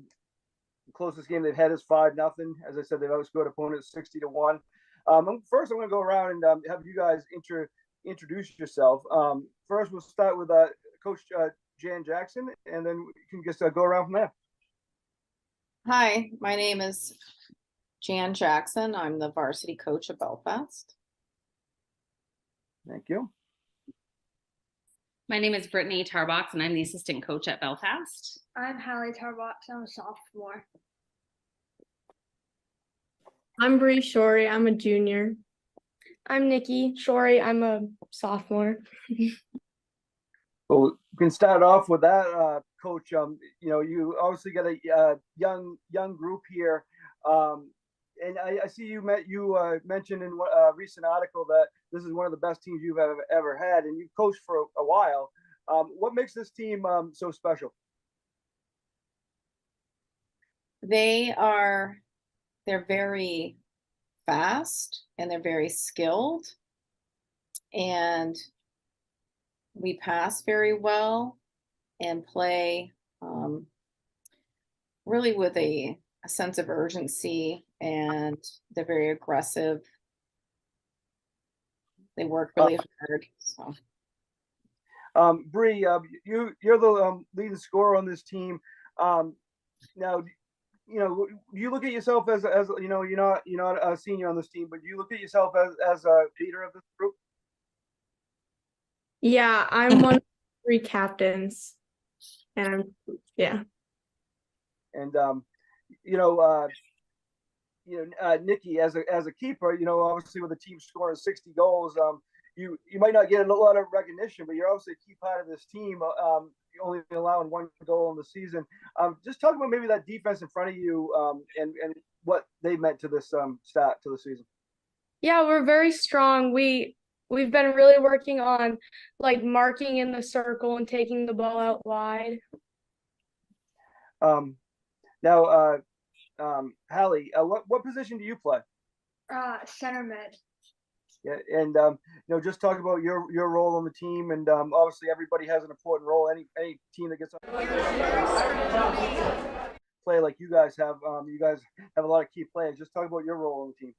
closest game they've had is 5-0. As I said, they've outscored opponents 60-1. First, I'm going to go around and have you guys introduce yourself. First, we'll start with Coach Jan Jackson, and then we can just go around from there. Hi, my name is Jan Jackson. I'm the varsity coach of Belfast. Thank you. My name is Brittany Tarbox, and I'm the assistant coach at Belfast. I'm Hallie Tarbox. I'm a sophomore. I'm Bree Shorey. I'm a junior. I'm Nikki Shorey. I'm a sophomore. Well, we can start off with that, Coach. You obviously got a young group here, and I see you mentioned in a recent article that this is one of the best teams you've ever had, and you've coached for a while. What makes this team so special? They're very fast and they're very skilled, and we pass very well and play really with a sense of urgency, and they're very aggressive. They work really hard. So, Bree, you're the leading scorer on this team. Now, do you look at yourself as you're not a senior on this team, but do you look at yourself as a leader of this group? Yeah, I'm one of the 3 captains, and yeah. And Nikki, as a keeper, obviously with the team scoring 60 goals, you might not get a lot of recognition, but you're obviously a key part of this team. You're only allowing 1 goal in the season. Just talk about maybe that defense in front of you, and what they meant to this start to the season. Yeah, we're very strong. We've been really working on marking in the circle and taking the ball out wide. Now, Hallie, what position do you play? Center mid. Yeah, and just talk about your role on the team, and obviously everybody has an important role. Any team that gets play like you guys have a lot of key players. Just talk about your role on the team.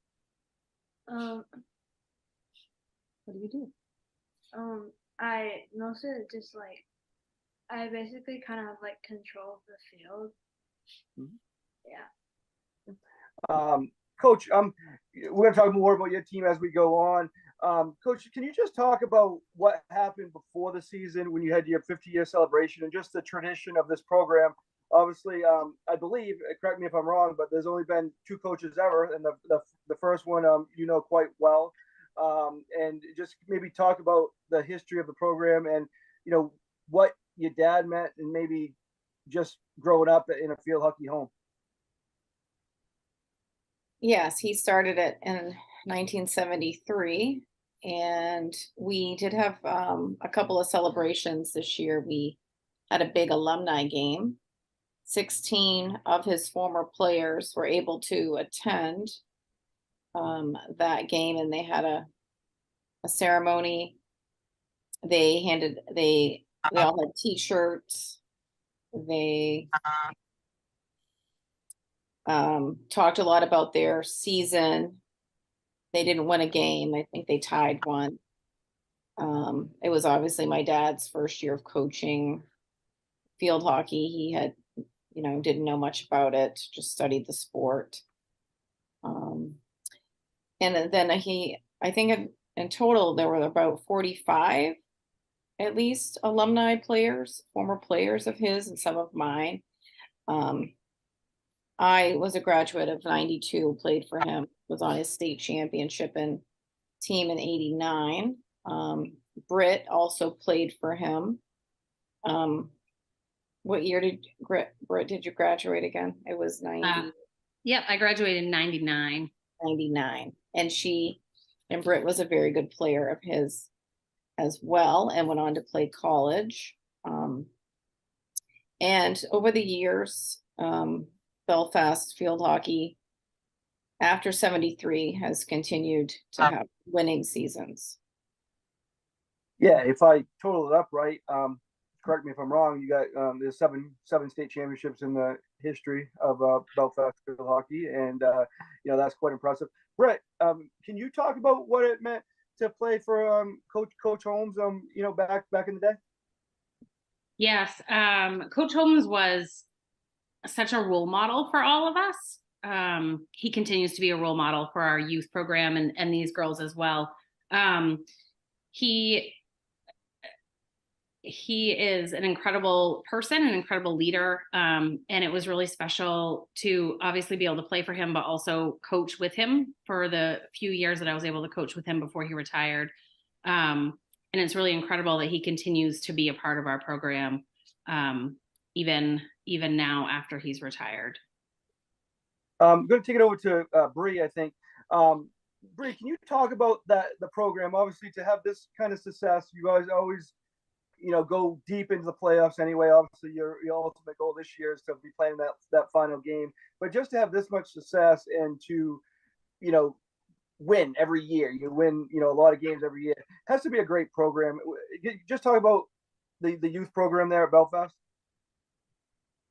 what do you do? I mostly just I basically kind of have control of the field. Mm-hmm. Yeah. Coach, we're going to talk more about your team as we go on. Coach, can you just talk about what happened before the season when you had your 50-year celebration and just the tradition of this program? Obviously, I believe, correct me if I'm wrong, but there's only been 2 coaches ever, and the first one quite well. And just maybe talk about the history of the program and what your dad meant, and maybe just growing up in a field hockey home. Yes, he started it in 1973, and we did have a couple of celebrations this year. We had a big alumni game, 16 of his former players were able to attend that game, and they had a ceremony. They all had t-shirts. They talked a lot about their season. They didn't win a game. I think they tied one. It was obviously my dad's first year of coaching field hockey. He had, didn't know much about it, just studied the sport. And then I think in total, there were about 45, at least, alumni players, former players of his and some of mine. I was a graduate of 92, played for him, was on his state championship and team in 89. Britt also played for him. What year did Britt, did you graduate again? It was 90. Yep, I graduated in 99. 99. And Britt was a very good player of his as well, and went on to play college. And over the years, Belfast field hockey after 73 has continued to have winning seasons. Yeah, if I total it up right, correct me if I'm wrong, you got there's seven state championships in the history of Belfast field hockey, and that's quite impressive. Brett, can you talk about what it meant to play for Coach Holmes back in the day? Yes, Coach Holmes was such a role model for all of us. He continues to be a role model for our youth program and these girls as well. He is an incredible person, an incredible leader. And it was really special to obviously be able to play for him, but also coach with him for the few years that I was able to coach with him before he retired. And it's really incredible that he continues to be a part of our program, even now after he's retired. I'm going to take it over to Bree, I think. Bree, can you talk about the program? Obviously, to have this kind of success, you guys always go deep into the playoffs anyway. Obviously, your ultimate goal this year is to be playing that final game. But just to have this much success and to, win every year, you win, a lot of games every year, it has to be a great program. Just talk about the youth program there at Belfast.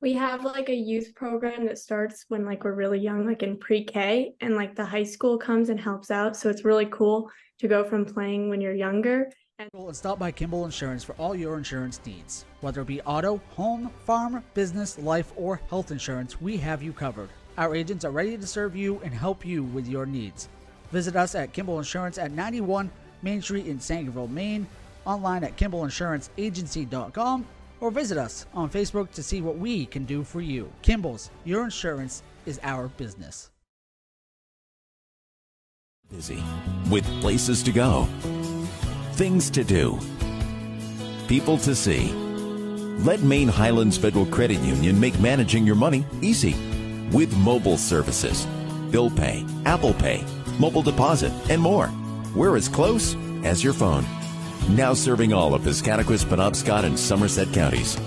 We have like a youth program that starts when we're really young, like in pre-K, and the high school comes and helps out. So it's really cool to go from playing when you're younger. And stop by Kimball Insurance for all your insurance needs. Whether it be auto, home, farm, business, life, or health insurance, we have you covered. Our agents are ready to serve you and help you with your needs. Visit us at Kimball Insurance at 91 Main Street in Sangerville, Maine, online at KimballInsuranceAgency.com, or visit us on Facebook to see what we can do for you. Kimball's, your insurance is our business. Busy with places to go, things to do, people to see. Let Maine Highlands Federal Credit Union make managing your money easy with mobile services, bill pay, Apple Pay, mobile deposit, and more. We're as close as your phone. Now serving all of Piscataquis, Penobscot, and Somerset counties.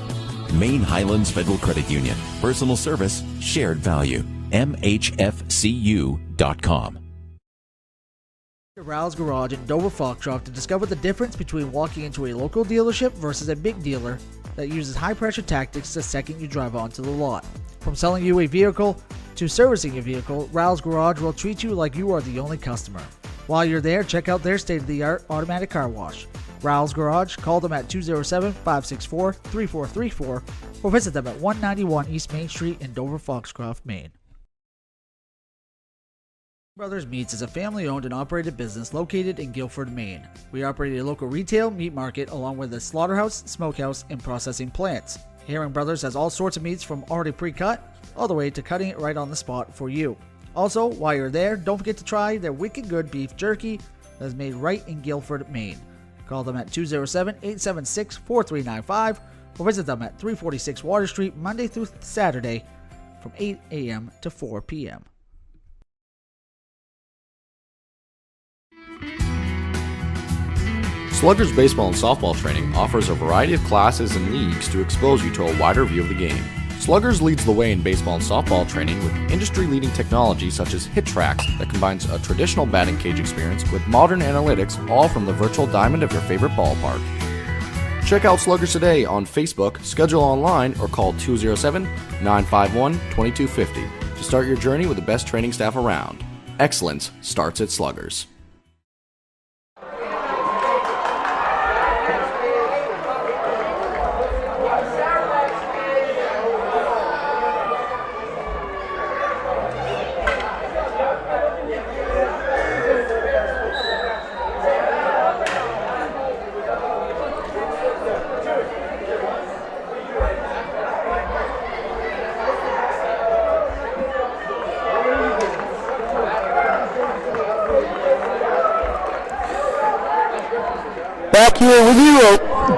Maine Highlands Federal Credit Union. Personal service, shared value. MHFCU.com. Rouse Garage in Dover Foxcroft to discover the difference between walking into a local dealership versus a big dealer that uses high-pressure tactics the second you drive onto the lot. From selling you a vehicle to servicing your vehicle, Rouse Garage will treat you like you are the only customer. While you're there, check out their state-of-the-art automatic car wash. Rouse Garage, call them at 207-564-3434 or visit them at 191 East Main Street in Dover Foxcroft, Maine. Brothers Meats is a family-owned and operated business located in Guilford, Maine. We operate a local retail meat market along with a slaughterhouse, smokehouse, and processing plants. Herring Brothers has all sorts of meats from already pre-cut all the way to cutting it right on the spot for you. Also, while you're there, don't forget to try their wicked good beef jerky that is made right in Guilford, Maine. Call them at 207-876-4395 or visit them at 346 Water Street Monday through Saturday from 8 a.m. to 4 p.m. Sluggers Baseball and Softball Training offers a variety of classes and leagues to expose you to a wider view of the game. Sluggers leads the way in baseball and softball training with industry-leading technology such as HitTrax that combines a traditional batting cage experience with modern analytics, all from the virtual diamond of your favorite ballpark. Check out Sluggers today on Facebook, schedule online, or call 207-951-2250 to start your journey with the best training staff around. Excellence starts at Sluggers. Back here with you,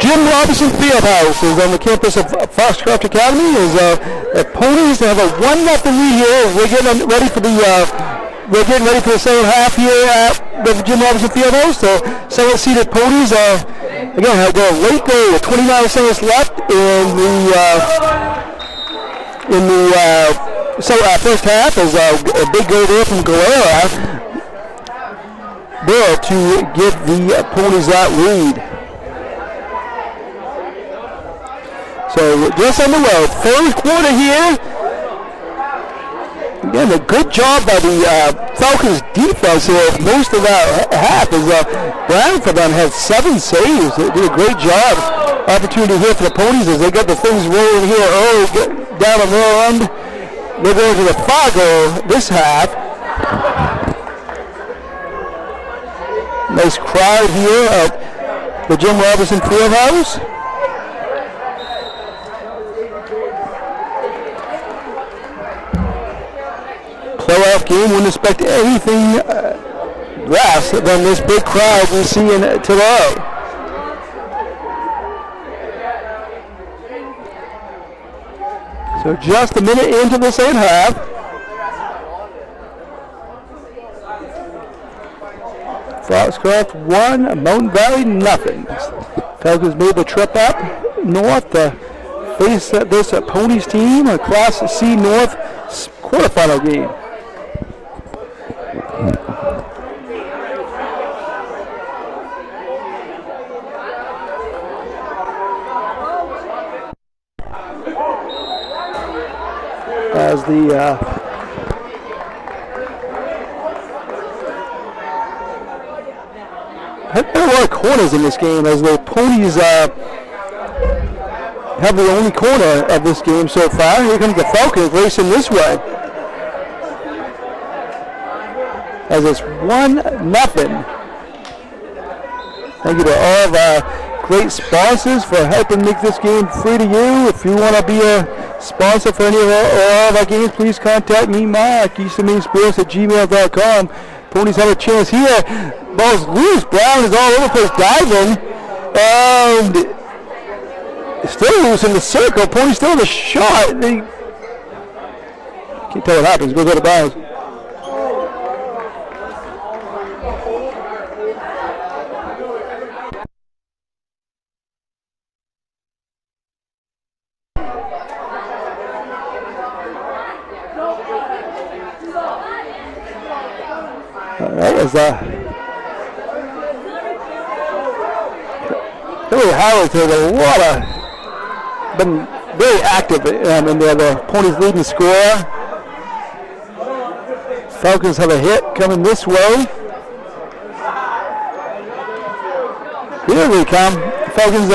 Jim Robinson Fieldhouse is on the campus of Foxcroft Academy. The Ponies have a 1-0 lead here. We're getting ready for the second half here at the Jim Robinson Fieldhouse. So, second-seeded Ponies again have got a late goal with 29 seconds left in the first half. Is a big goal there from Galera there to give the Ponies that lead. So just on the road, third quarter here. Again, a good job by the Falcons defense here. Most of that half is Brown for them had 7 saves. They did a great job. Opportunity here for the Ponies as they get the things rolling here early down on their end. They're going to the Fargo this half. Nice crowd here at the Jim Robinson Fieldhouse. Playoff game, wouldn't expect anything less than this big crowd we're seeing today. So just a minute into the second half. Foxcroft 1, Mountain Valley nothing. Falcons made the trip up north to face this Ponies team, a Class C North quarterfinal game. As the had a lot of corners in this game as the Ponies have the only corner of this game so far. Here comes the Falcons racing this way. As it's 1-0. Thank you to all of our great sponsors for helping make this game free to you. If you want to be a sponsor for any of all of our games, please contact me, Mark, easternmainsports@gmail.com. Ponies have a chance here. Ball's loose. Brown is all over the place diving. And still loose in the circle. Ponies still in the shot. They can't tell what happens. Goes out of bounds. That was Billy Howard has been very active in there. The Ponies leading scorer. Falcons have a hit coming this way. Here they come. Falcons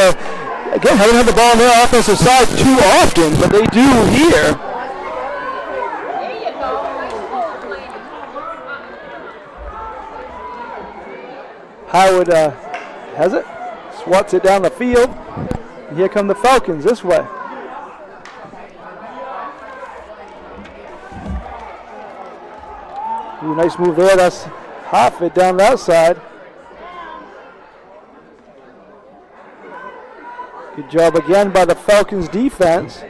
again haven't had the ball on their offensive side too often, but they do here. Howard has it, swats it down the field, and here come the Falcons this way. Ooh, nice move there, that's half it down that side. Good job again by the Falcons defense.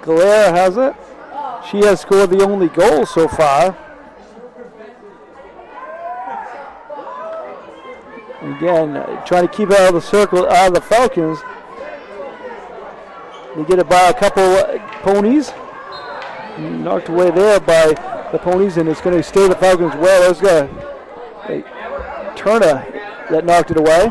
Galera has it. She has scored the only goal so far. Again, trying to keep it out of the circle, out of the Falcons. They get it by a couple Ponies. Knocked away there by the Ponies, and it's going to stay the Falcons well. There's a Turner that knocked it away.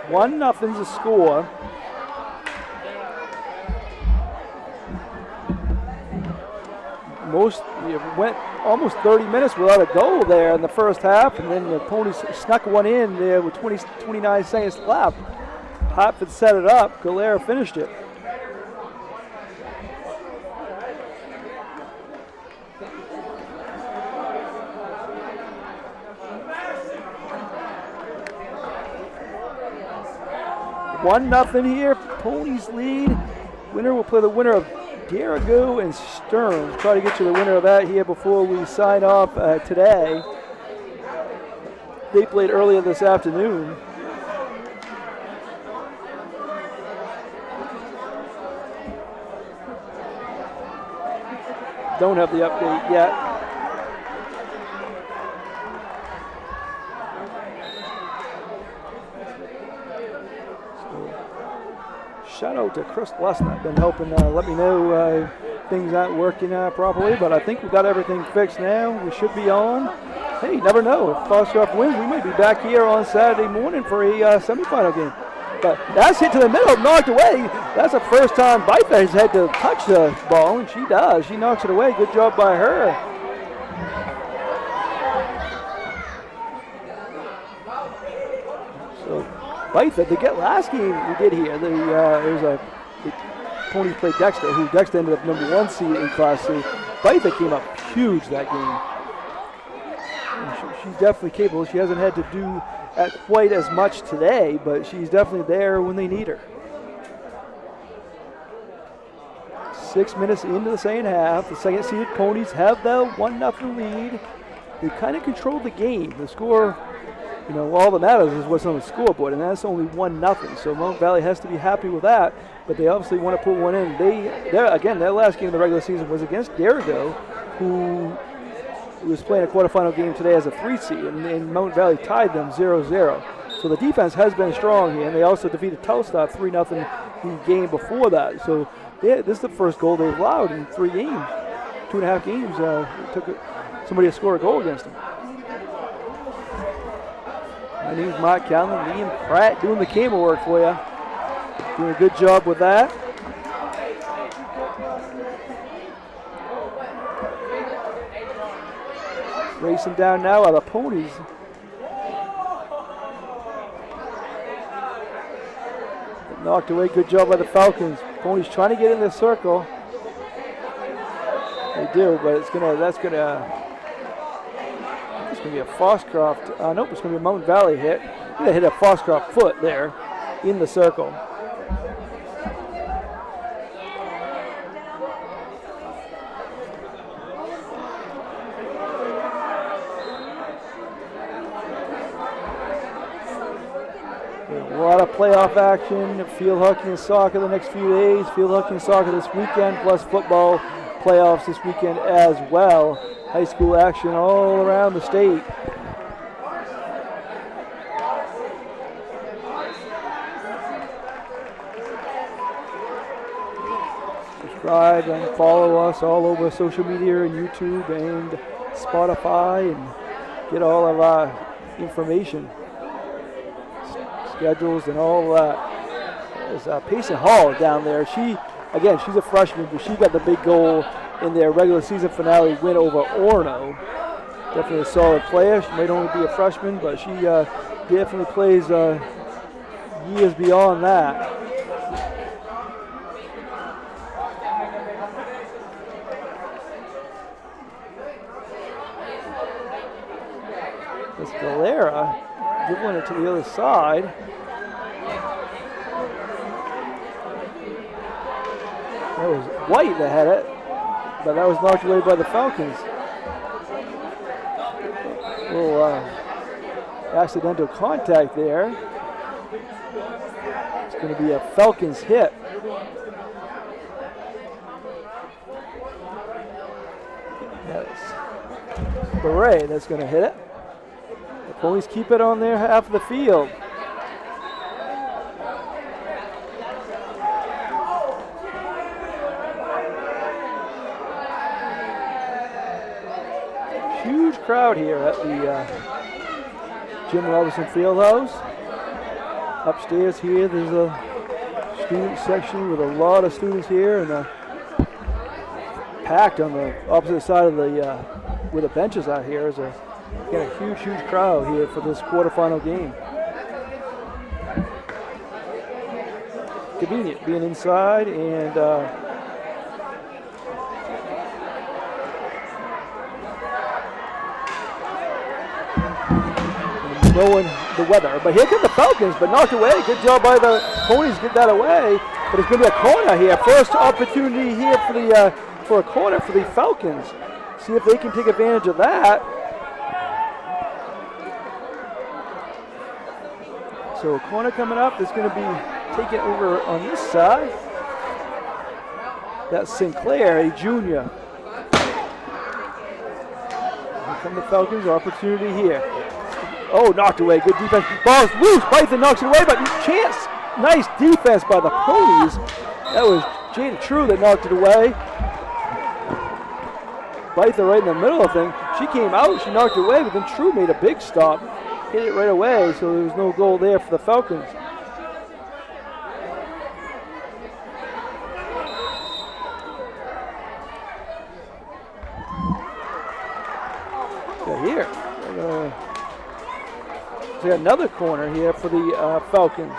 One nothing's the score. It went almost 30 minutes without a goal there in the first half, and then the Ponies snuck one in there with 29 seconds left. Hartford set it up. Galera finished it. One nothing here. Ponies lead. Winner will play the winner of Dirigo and Stearns. Try to get you the winner of that here before we sign off today. They played earlier this afternoon. Don't have the update yet. Shout out to Chris Lesnut, been helping let me know things aren't working properly, but I think we got everything fixed now. We should be on. Hey, you never know. If Foxcroft wins, we might be back here on Saturday morning for a semifinal game. But that's hit to the middle, knocked away. That's the first time Bytha has had to touch the ball, and she does. She knocks it away. Good job by her. So Bytha, to get last game we did here, the Ponies played Dexter, who Dexter ended up number 1 seed in Class C. Bytha came up huge that game. She's definitely capable. She hasn't had to do quite as much today, but she's definitely there when they need her. 6 minutes into the second half, the second seeded Ponies have the 1-0 lead. They kind of control the game. The score, all that matters is what's on the scoreboard, and that's only 1-0. So Mount Valley has to be happy with that, but they obviously want to put one in. Their last game of the regular season was against Dirigo, who was playing a quarterfinal game today as a 3 seed, and Mount Valley tied them 0-0. So the defense has been strong here, and they also defeated Telstar 3-0 the game before that. So this is the first goal they've allowed in 3 games. 2.5 games, it took somebody to score a goal against them. My name's Mark Callan, Liam Pratt doing the camera work for you. Doing a good job with that. Racing down now are the Ponies. Knocked away, good job by the Falcons. Ponies trying to get in the circle. They do, but that's gonna be a Foxcroft. Nope, it's gonna be a Mountain Valley hit. They hit a Foxcroft foot there in the circle. A lot of playoff action, field hockey and soccer the next few days, field hockey and soccer this weekend, plus football playoffs this weekend as well. High school action all around the state. Subscribe and follow us all over social media and YouTube and Spotify, and get all of our information, schedules and all that. There's Payson Hall down there. She's a freshman, but she got the big goal in their regular season finale win over Orono. Definitely a solid player. She might only be a freshman, but she definitely plays years beyond that. This Galera dribbling it to the other side. That was White that had it, but that was knocked away by the Falcons. A little accidental contact there. It's going to be a Falcons hit. Yes. Beret that's going to hit it. The Ponies keep it on their half of the field. Huge crowd here at the Jim Robinson Fieldhouse. Upstairs here, there's a student section with a lot of students here, and packed on the opposite side of the where the benches are here. Is a huge crowd here for this quarterfinal game. Convenient being inside and knowing the weather. But here come the Falcons, but knocked away. Good job by the Ponies, get that away. But it's going to be a corner here. First opportunity here for the for a corner for the Falcons. See if they can take advantage of that. So a corner coming up that's going to be taken over on this side. That's Sinclair, a junior. Here come the Falcons, opportunity here. Oh, knocked away, good defense. Ball's loose, Python knocks it away, but chance, nice defense by the Ponies. That was Jada True that knocked it away. Python right in the middle of things. She came out, she knocked it away, but then True made a big stop. Hit it right away, so there was no goal there for the Falcons. So here, we got another corner here for the Falcons.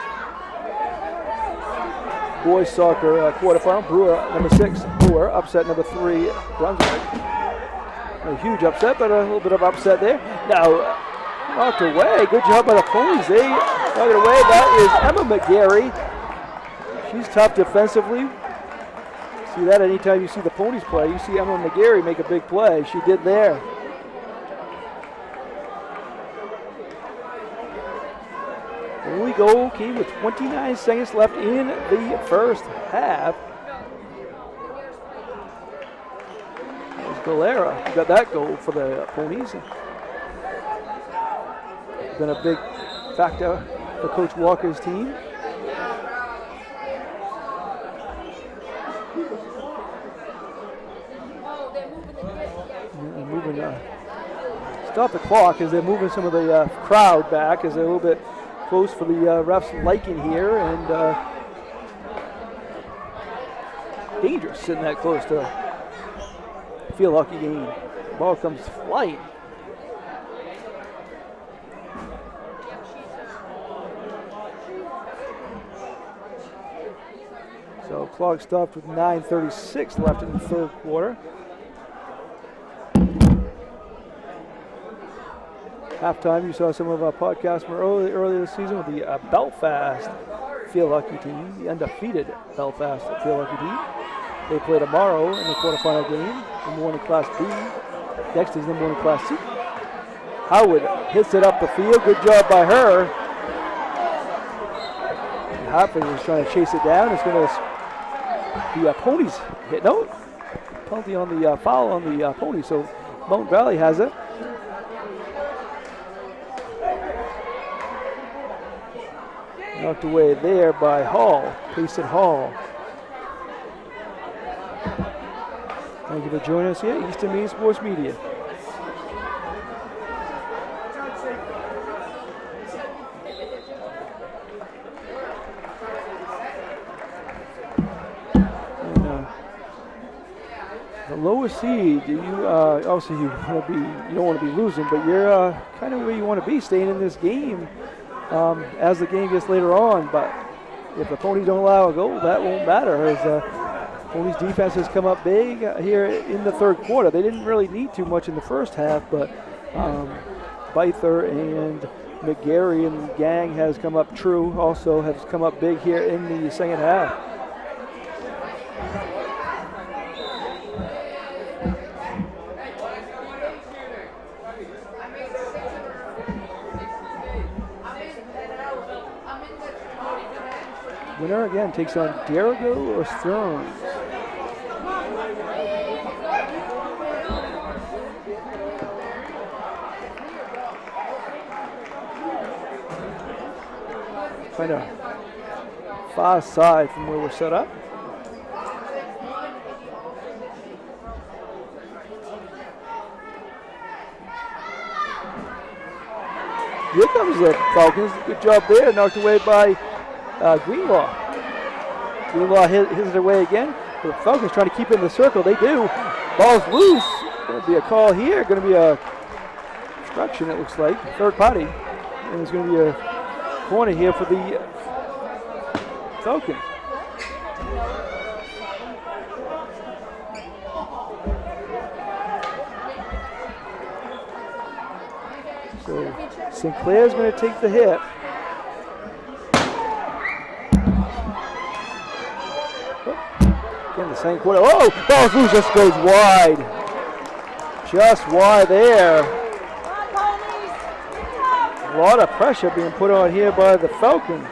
Boys soccer quarterfinal. Brewer, number 6, Brewer, upset number 3, Brunswick. A huge upset, but a little bit of upset there. Now, knocked away. Good job by the Ponies. They knocked it away. That is Emma McGarry. She's tough defensively. See that anytime you see the Ponies play, you see Emma McGarry make a big play. She did there. Early goal came with 29 seconds left in the first half. Galera got that goal for the Ponies. Been a big factor for Coach Walker's team. Stop the clock as they're moving some of the crowd back as they're a little bit close for the refs' liking here, and dangerous sitting that close to field hockey game. Ball comes flying. So clock stopped with 9:36 left in the third quarter. Halftime, you saw some of our podcasts from earlier this season with the Belfast field hockey team, the undefeated Belfast field hockey team. They play tomorrow in the quarterfinal game, number 1 in Class B. Next is number 1 in Class C. Howard hits it up the field. Good job by her. Hartford is trying to chase it down. It's going to be a Ponies hit. No, penalty on the foul on the Ponies. So Mountain Valley has it. Knocked away there by Hall, Payson Hall. Thank you for joining us here, Eastern Maine Sports Media. And, the lowest seed, you obviously you don't want to be losing, but you're kind of where you want to be, staying in this game. As the game gets later on, but if the Ponies don't allow a goal, that won't matter. As Ponies defense has come up big here in the third quarter. They didn't really need too much in the first half, but Byther and McGarry and the gang has come up true, also has come up big here in the second half. Winner again takes on Derigo or Stearns. kind of far side from where we're set up. Here comes the Falcons. Good job there. Knocked away by Greenlaw. Greenlaw hits it away again. The Falcons trying to keep it in the circle. They do. Ball's loose. Going to be a call here. Going to be a obstruction, it looks like. Third party. And there's going to be a corner here for the Falcons. So Sinclair's going to take the hit. Again, the same quarter. Oh, ball's loose, just goes wide. Just wide there. A lot of pressure being put on here by the Falcons.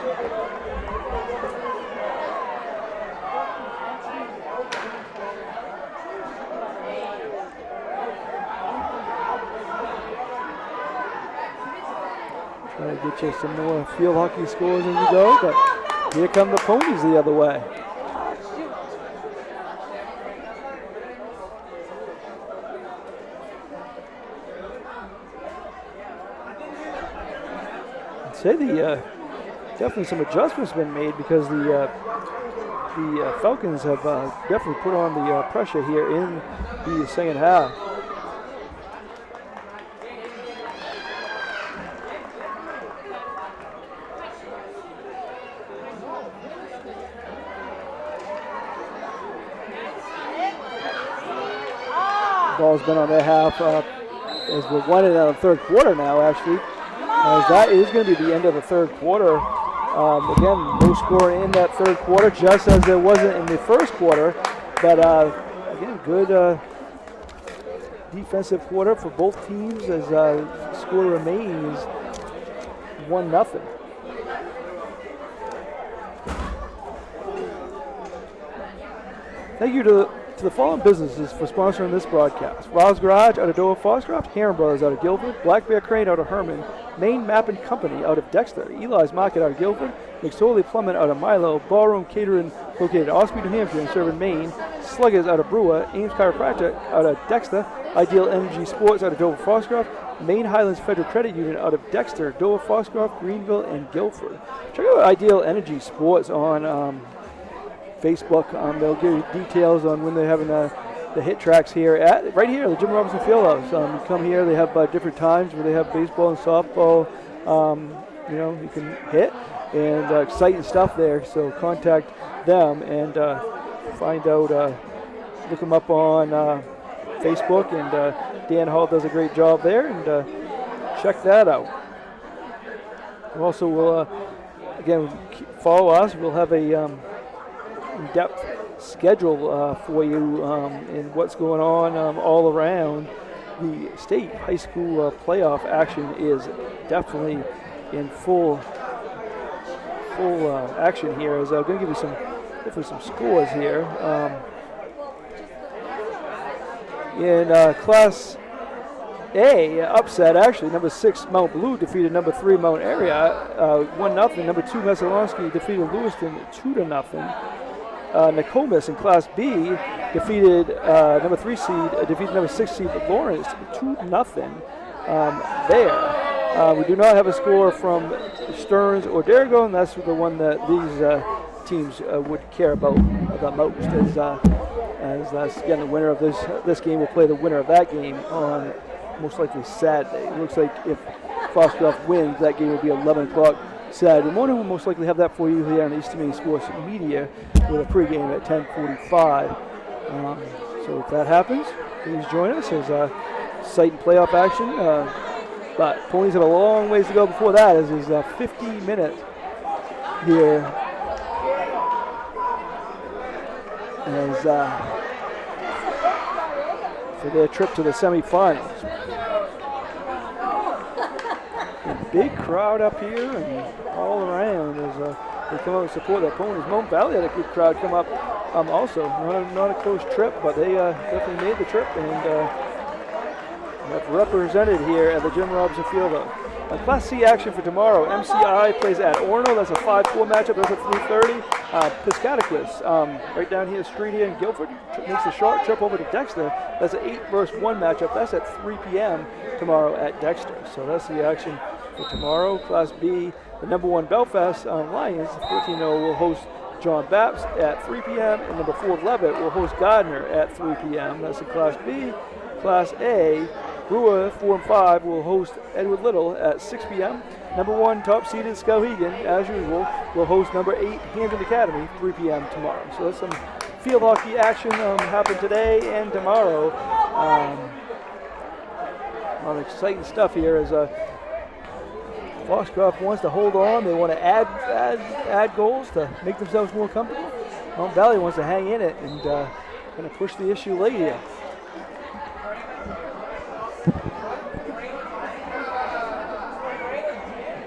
Trying to get you some more field hockey scores as we go, but here come the Ponies the other way. I'd say definitely some adjustments been made because the Falcons have definitely put on the pressure here in the second half. Ball's been on their half as we're winding down the third quarter now, actually. As that is going to be the end of the third quarter. Again, no score in that third quarter, just as there wasn't in the first quarter. But again, good defensive quarter for both teams as the score remains 1-0. Thank you to the following businesses for sponsoring this broadcast: Rob's Garage out of Dover Foxcroft, Heron Brothers out of Guilford, Black Bear Crane out of Herman, Maine Mapping Company out of Dexter, Eli's Market out of Guilford, McSorley Plumbing out of Milo, Ballroom Catering located in Ospey, New Hampshire and serving Maine, Sluggers out of Brewer, Ames Chiropractic out of Dexter, Ideal Energy Sports out of Dover Foxcroft, Maine Highlands Federal Credit Union out of Dexter, Dover Foxcroft, Greenville, and Guilford. Check out Ideal Energy Sports on Facebook. They'll give you details on when they're having the hit tracks here right here at the Jim Robinson Fieldhouse. You come here, they have different times where they have baseball and softball. You can hit and exciting stuff there. So contact them and find out. Look them up on Facebook, and Dan Hall does a great job there. And check that out. Also, we'll again follow us. We'll have a in-depth schedule for you in what's going on all around. The state high school playoff action is definitely in full action here. As I'm going to give you some scores here. In Class A, upset actually. Number 6 Mount Blue defeated number 3 Mount Area 1-0. Number 2 Messalonsky defeated Lewiston 2-0. Nokomis in Class B defeated number 3 seed, defeated number 6 seed Lawrence 2-0 there. We do not have a score from Stearns or Darrigo, and that's the one that these teams would care about the most. As again, the winner of this game will play the winner of that game on most likely Saturday. It looks like if Foxcroft wins, that game will be 11 o'clock Saturday morning. We'll most likely have that for you here on Eastern Maine Sports Media with a pregame at 10:45. So if that happens, please join us as site and playoff action. But Ponies have a long ways to go before that, as is 50 minutes here as for their trip to the semifinals. Big crowd up here and all around as they come out and support their Ponies. Moan Valley had a good crowd come up also. Not a close trip, but they definitely made the trip and That's represented here at the Jim Robinson Fieldhouse. Class C action for tomorrow. MCI plays at Orono. That's a 5-4 matchup. That's at 3:30. Piscataquis, right down here, the street here in Guilford, makes a short trip over to Dexter. That's an 8-versus-1 matchup. That's at 3 p.m. tomorrow at Dexter. So that's the action for tomorrow. Class B, the number 1 Belfast Lions, 14-0, will host John Bapst at 3 p.m. and number 4 Levitt will host Gardner at 3 p.m. That's in Class B. Class A, Brewer 4 and 5 will host Edward Little at 6 p.m. Number 1 top-seeded Skowhegan, as usual, will host number 8 Hampton Academy 3 p.m. tomorrow. So that's some field hockey action happening today and tomorrow. A lot of exciting stuff here as Foxcroft wants to hold on. They want to add goals to make themselves more comfortable. Mount Valley wants to hang in it and going to push the issue late here.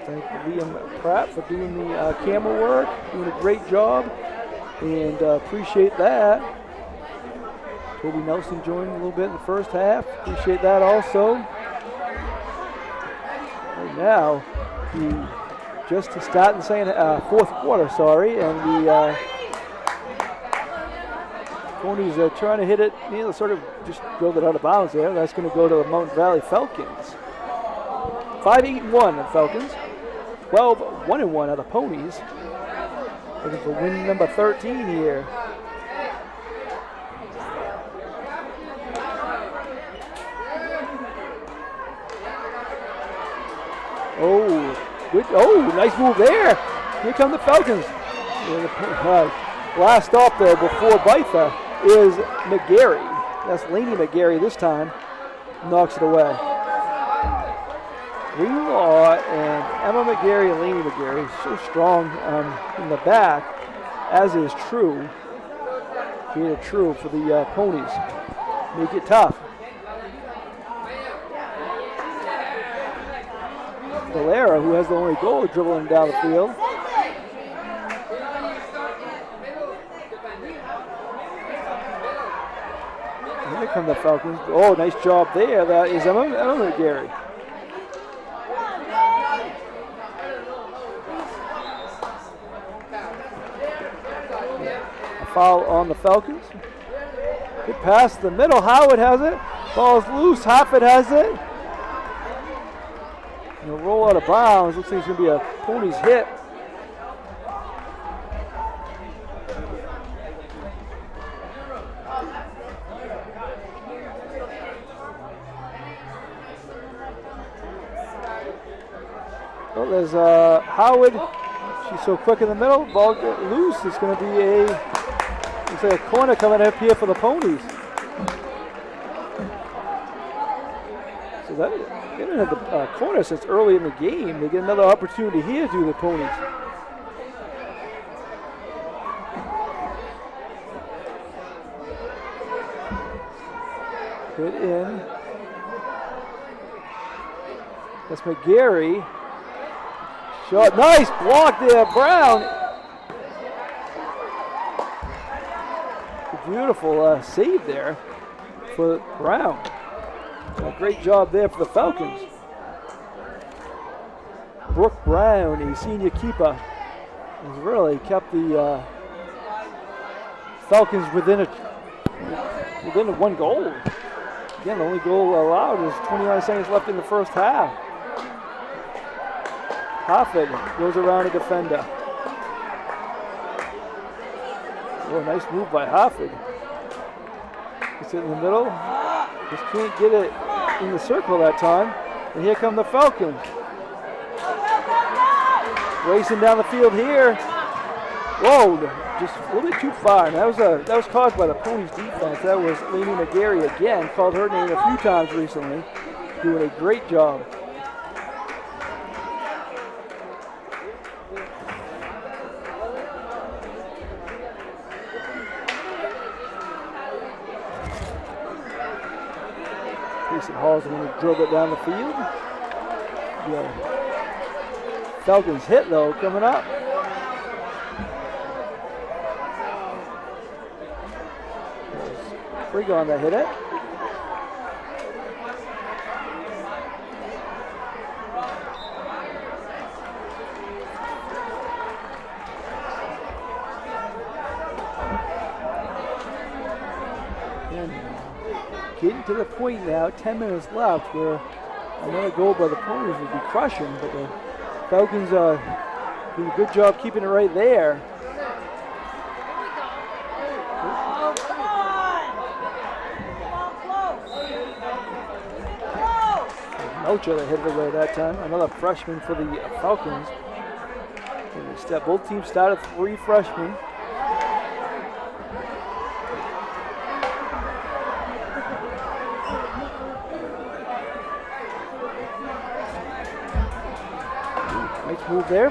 Thank Liam Pratt for doing the camera work, doing a great job, and appreciate that. Toby Nelson joined a little bit in the first half. Appreciate that also. Right now, just to start in the second, fourth quarter, and the Ponies are trying to hit it, sort of just drilled it out of bounds there. That's going to go to the Mountain Valley Falcons. 5-8-1 the Falcons. 12-1-1 are the Ponies. Looking for win number 13 here. Oh, good. Oh, nice move there. Here come the Falcons. Last stop there before Bytha is McGarry. That's Laney McGarry this time. Knocks it away. Greenlaw and Emma McGarry and Laney McGarry so strong in the back, as is True. Being True for the Ponies. Make it tough. Valera, who has the only goal, dribbling down the field. And here come the Falcons. Oh, nice job there. That is Emma McGarry. A foul on the Falcons. Good pass to the middle. Howard has it. Ball's loose. Hoffett has it. And a roll out of bounds. Looks like it's going to be a Ponies hit. Well, there's Howard. She's so quick in the middle. Ball loose. It's going to be looks like a corner coming up here for the Ponies. So that they didn't have the corner since early in the game. They get another opportunity here to do the Ponies. Hit in. That's McGarry. Shot, nice block there, Brown. A beautiful save there for Brown. A great job there for the Falcons. Brooke Brown, a senior keeper, has really kept the Falcons within one goal. Again, the only goal allowed is 29 seconds left in the first half. Hoffman goes around a defender. Oh, nice move by Hoffman. Gets it in the middle. Just can't get it in the circle that time. And here come the Falcons. Racing down the field here. Whoa, just a little bit too far. And that was caused by the Ponies defense. That was Laney McGarry again. Called her name a few times recently. Doing a great job. Hall's the one who drilled it down the field. Yeah. Falcons hit though coming up. Frigon that hit it. getting to the point now, 10 minutes left, where another goal by the Ponies would be crushing, but the Falcons doing a good job keeping it right there. Melcher that hit it away that time. Another freshman for the Falcons. Both teams started 3 freshmen. Nice move there.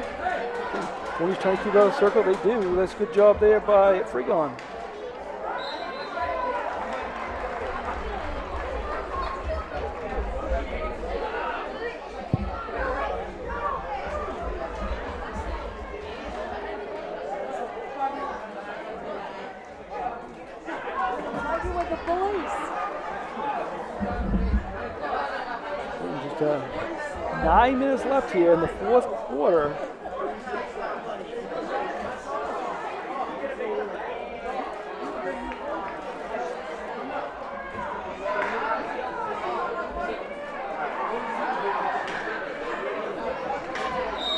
Ponies trying to keep out of the circle. They do. That's a good job there by Fregon. Just 9 minutes left here in the 4th quarter.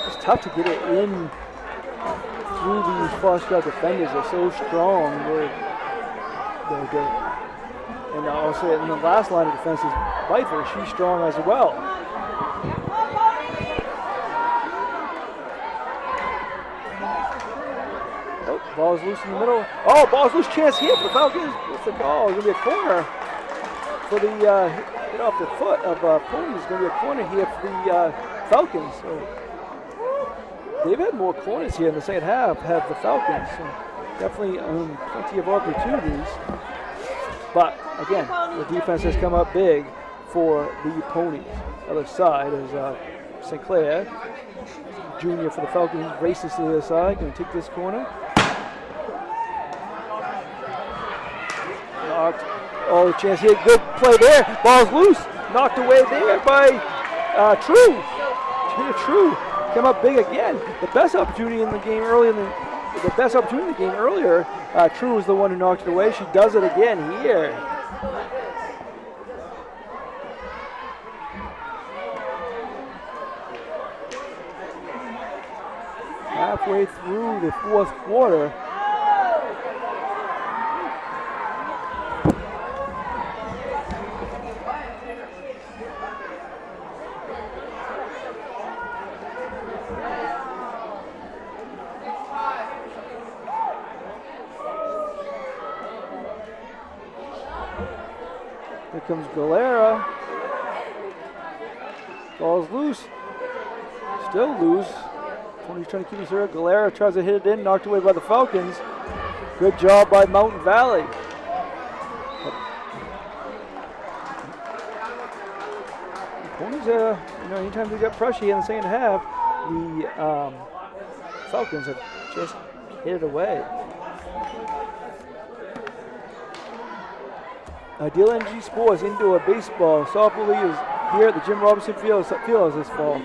It's tough to get it in through these Foxcroft defenders. They're so strong. They're good. And also in the last line of defense is Byther. She's strong as well. Oh, ball's loose in the middle. Oh, ball's loose. Chance here for the Falcons. What's the call? It's going to be a corner for the hit off the foot of Ponies. It's going to be a corner here for the Falcons. So they've had more corners here in the second half, have the Falcons. So definitely plenty of opportunities. But again, the defense has come up big for the Ponies. Other side is St. Clair, junior for the Falcons, races to the other side, going to take this corner. Knocked. Oh, chance here, good play there. Ball's loose, knocked away there by True. True come up big again. The best opportunity in the game earlier. True was the one who knocked it away. She does it again here. Halfway through the 4th quarter. Here comes Galera. Ball's loose. Still loose. Ponies trying to keep his serve. Galera tries to hit it in, knocked away by the Falcons. Good job by Mountain Valley. The Ponies, anytime they got pressure here in the second half, the Falcons have just hit it away. Ideal Energy Sports Indoor Baseball Softball League is here at the Jim Robinson Fieldhouse this fall.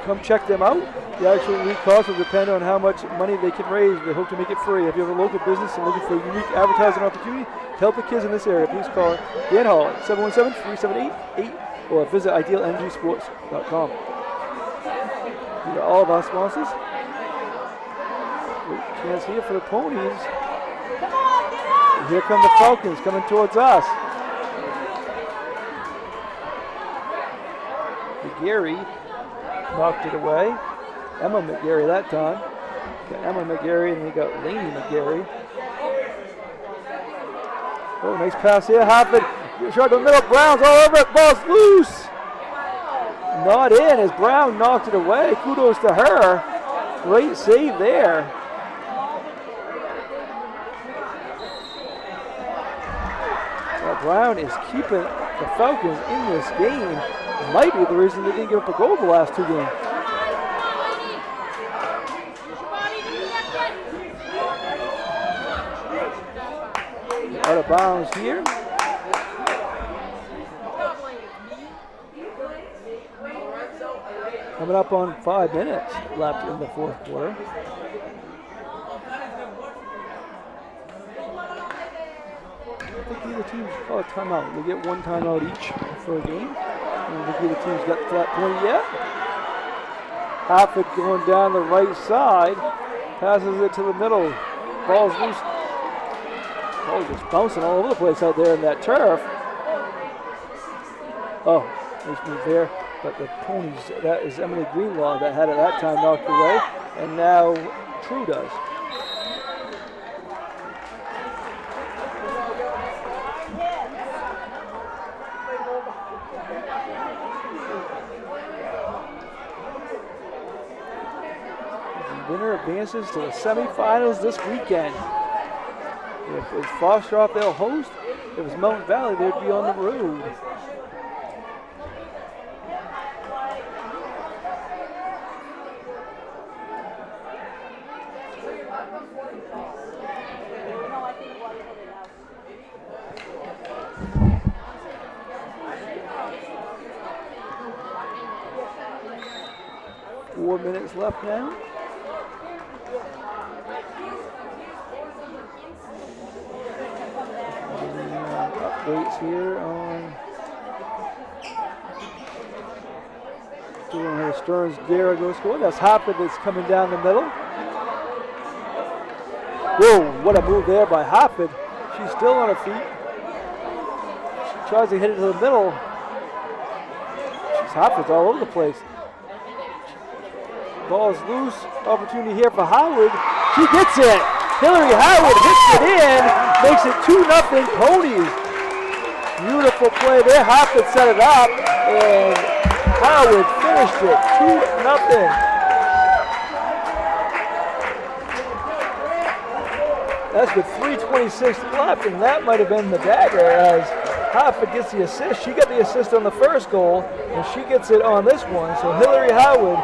Come check them out. The actual league cost will depend on how much money they can raise. They hope to make it free. If you have a local business and looking for a unique advertising opportunity to help the kids in this area, please call Dan Hall at 717-378-8 or visit idealenergysports.com. These are all of our sponsors. Great chance here for the Ponies. And here come the Falcons coming towards us. McGarry knocked it away. Emma McGarry that time. Got Emma McGarry and we got Lainey McGarry. Oh, nice pass here. Hopping. Shot to the middle. Brown's all over it. Ball's loose. Not in as Brown knocked it away. Kudos to her. Great save there. Well, Brown is keeping the Falcons in this game. Might be the reason they didn't give up a goal the last 2 games. Out of bounds here. Coming up on 5 minutes left in the 4th quarter. I think either teams call a timeout? They get one timeout each for a game. And the team's got to that point yet. Hafford going down the right side. Passes it to the middle. Ball's loose. Ball just bouncing all over the place out there in that turf. Oh, nice move there. But the Ponies, that is Emily Greenlaw that had it that time knocked away. And now True does. Winner advances to the semifinals this weekend. If it's Foxcroft, they'll host. If it's Mountain Valley, they'd be on the road. Four minutes left now. Updates here on doing her Stearns Garrigo score. That's Hoppin that's coming down the middle. Whoa, what a move there by Hoppin. She's still on her feet. She tries to hit it to the middle. Hoppin's all over the place. Ball is loose. Opportunity here for Howard. She gets it. Hillary Howard hits it in. Makes it 2-0 Ponies. Beautiful play there. Hoppin set it up. And Howard finished it. 2-0. That's with 3:26 left. And that might have been the dagger as Hoppin gets the assist. She got the assist on the first goal. And she gets it on this one. So Hillary Howard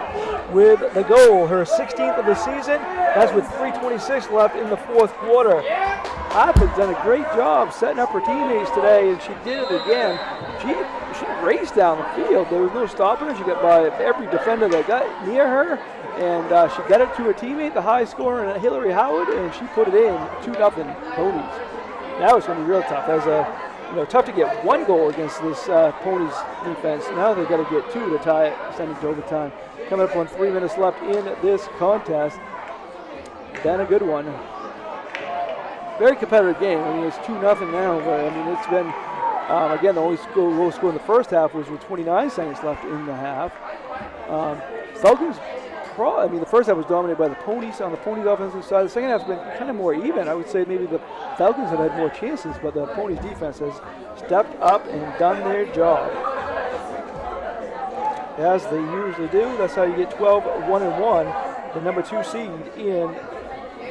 with the goal, her 16th of the season. That's with 3:26 left in the fourth quarter. Hoppin's done a great job setting up her teammates today, and she did it again. She raced down the field. There was no stopping her. She got by every defender that got near her, and she got it to her teammate, the high scorer, Hillary Howard, and she put it in 2-0 Ponies. Now it's going to be real tough. As tough to get one goal against this Ponies defense. Now they've got to get two to tie it, send it to overtime. Coming up on 3 minutes left in this contest. Been a good one. Very competitive game. I mean, it's 2-0 now, but I mean, it's been, again, the only goal score in the first half was with 29 seconds left in the half. Falcons, the first half was dominated by the Ponies on the Ponies offensive side. The second half has been kind of more even. I would say maybe the Falcons have had more chances, but the Ponies defense has stepped up and done their job. As they usually do. That's how you get 12-1-1, the number 2 seed in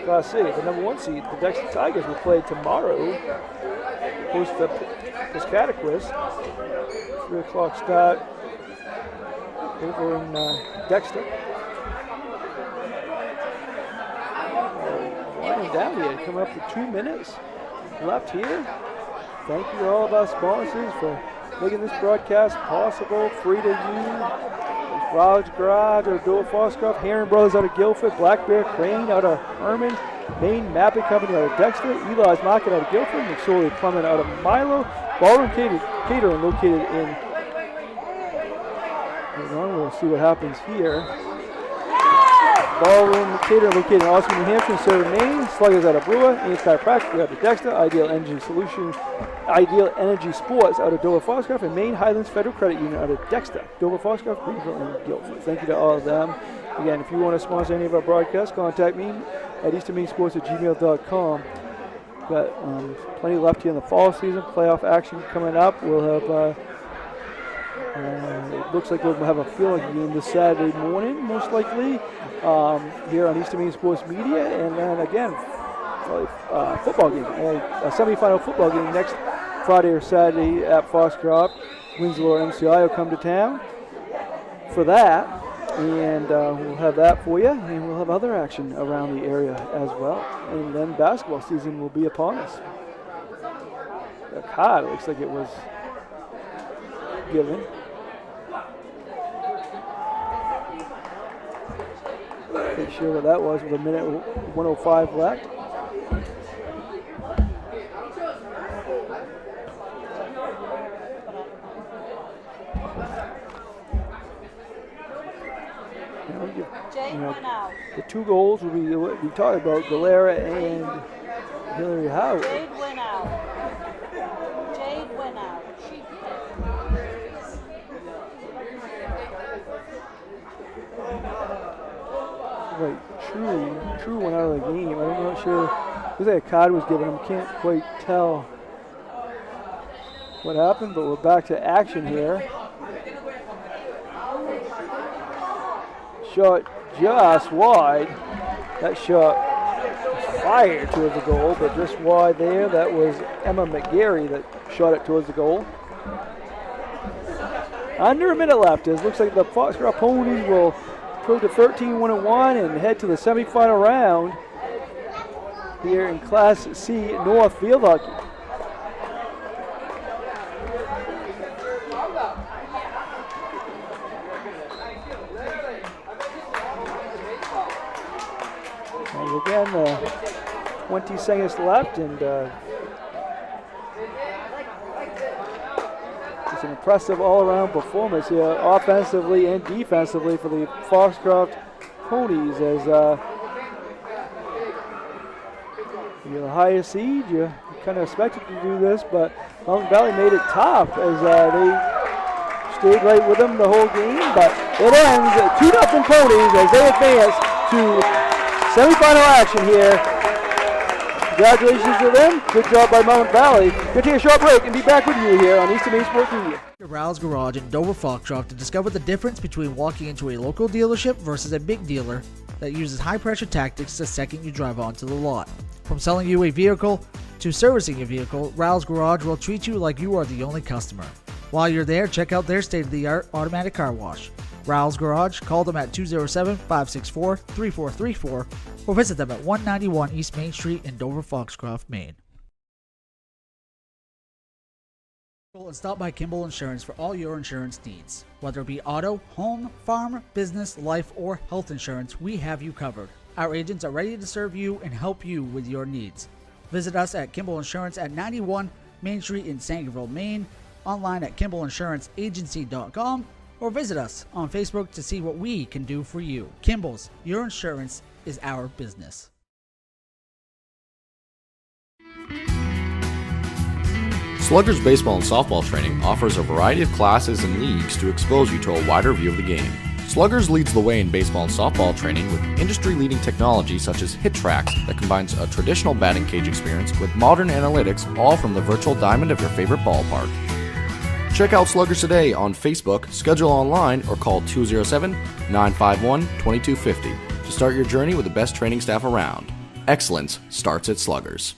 Class C. The number 1 seed, the Dexter Tigers, will play tomorrow. Host the Piscataquis. 3 o'clock start over in Dexter. Winding down here, coming up to 2 minutes left here. Thank you to all of our sponsors for making this broadcast possible, free to you. Rogers Garage out of Dover Foxcroft, Heron Brothers out of Guilford, Black Bear Crane out of Herman, Maine Mapping Company out of Dexter, Eli's Market out of Guilford, McSorley Plumbing out of Milo, Ballroom Catering located in, we'll see what happens here. Ballroom Catering located in Austin, New Hampshire, and Surrey, Maine. Sluggers out of Brewer, Ames Chiropractic out of Dexter, Ideal Energy Sports out of Dover Foxcroft, and Maine Highlands Federal Credit Union out of Dexter, Dover Foxcroft, Greenville, and Guilford. Thank you to all of them. Again, if you want to sponsor any of our broadcasts, contact me at easternmainesports@gmail.com. Got plenty left here in the fall season. Playoff action coming up. We'll have. It looks like we'll have a field game this Saturday morning, most likely, here on Eastern Maine Sports Media. And then again, football game, a semifinal football game next Friday or Saturday at Foxcroft. Winslow or MCI will come to town for that. And we'll have that for you. And we'll have other action around the area as well. And then basketball season will be upon us. The card looks like it was given. Pretty sure what that was with a minute 1:05 left. you know, the two goals will be what we talked about, Galera and Hillary Howard. Jade went out. Jade went out. Right, True went out of the game. I'm not sure. Looks like a card was given him. Can't quite tell what happened, but we're back to action here. Shot just wide. That shot was fired towards the goal, but just wide there. That was Emma McGarry that shot it towards the goal. Under a minute left. It looks like the Foxcroft Ponies will go to 13-1-1 and head to the semifinal round here in Class C North Field Hockey. And again, 20 seconds left, and it's an impressive all-around performance here, offensively and defensively, for the Foxcroft Ponies. As you're the highest seed, you kind of expected to do this, but Mountain Valley made it tough as they stayed right with them the whole game. But it ends 2-0 Ponies as they advance to semifinal action here. Congratulations to them. Good job by Mountain Valley. We'll take a short break and be back with you here on Eastern Maine Sports Media. Rouse Garage in Dover Foxcroft to discover the difference between walking into a local dealership versus a big dealer that uses high-pressure tactics the second you drive onto the lot. From selling you a vehicle to servicing your vehicle, Rouse Garage will treat you like you are the only customer. While you're there, check out their state-of-the-art automatic car wash. Rouse Garage, call them at 207-564-3434 or visit them at 191 East Main Street in Dover Foxcroft, Maine. And stop by Kimball Insurance for all your insurance needs. Whether it be auto, home, farm, business, life, or health insurance, we have you covered. Our agents are ready to serve you and help you with your needs. Visit us at Kimball Insurance at 91 Main Street in Sangerville, Maine, online at kimballinsuranceagency.com, or visit us on Facebook to see what we can do for you. Kimball's, your insurance is our business. Sluggers baseball and softball training offers a variety of classes and leagues to expose you to a wider view of the game. Sluggers leads the way in baseball and softball training with industry-leading technology such as HitTrax that combines a traditional batting cage experience with modern analytics, all from the virtual diamond of your favorite ballpark. Check out Sluggers today on Facebook, schedule online, or call 207-951-2250 to start your journey with the best training staff around. Excellence starts at Sluggers.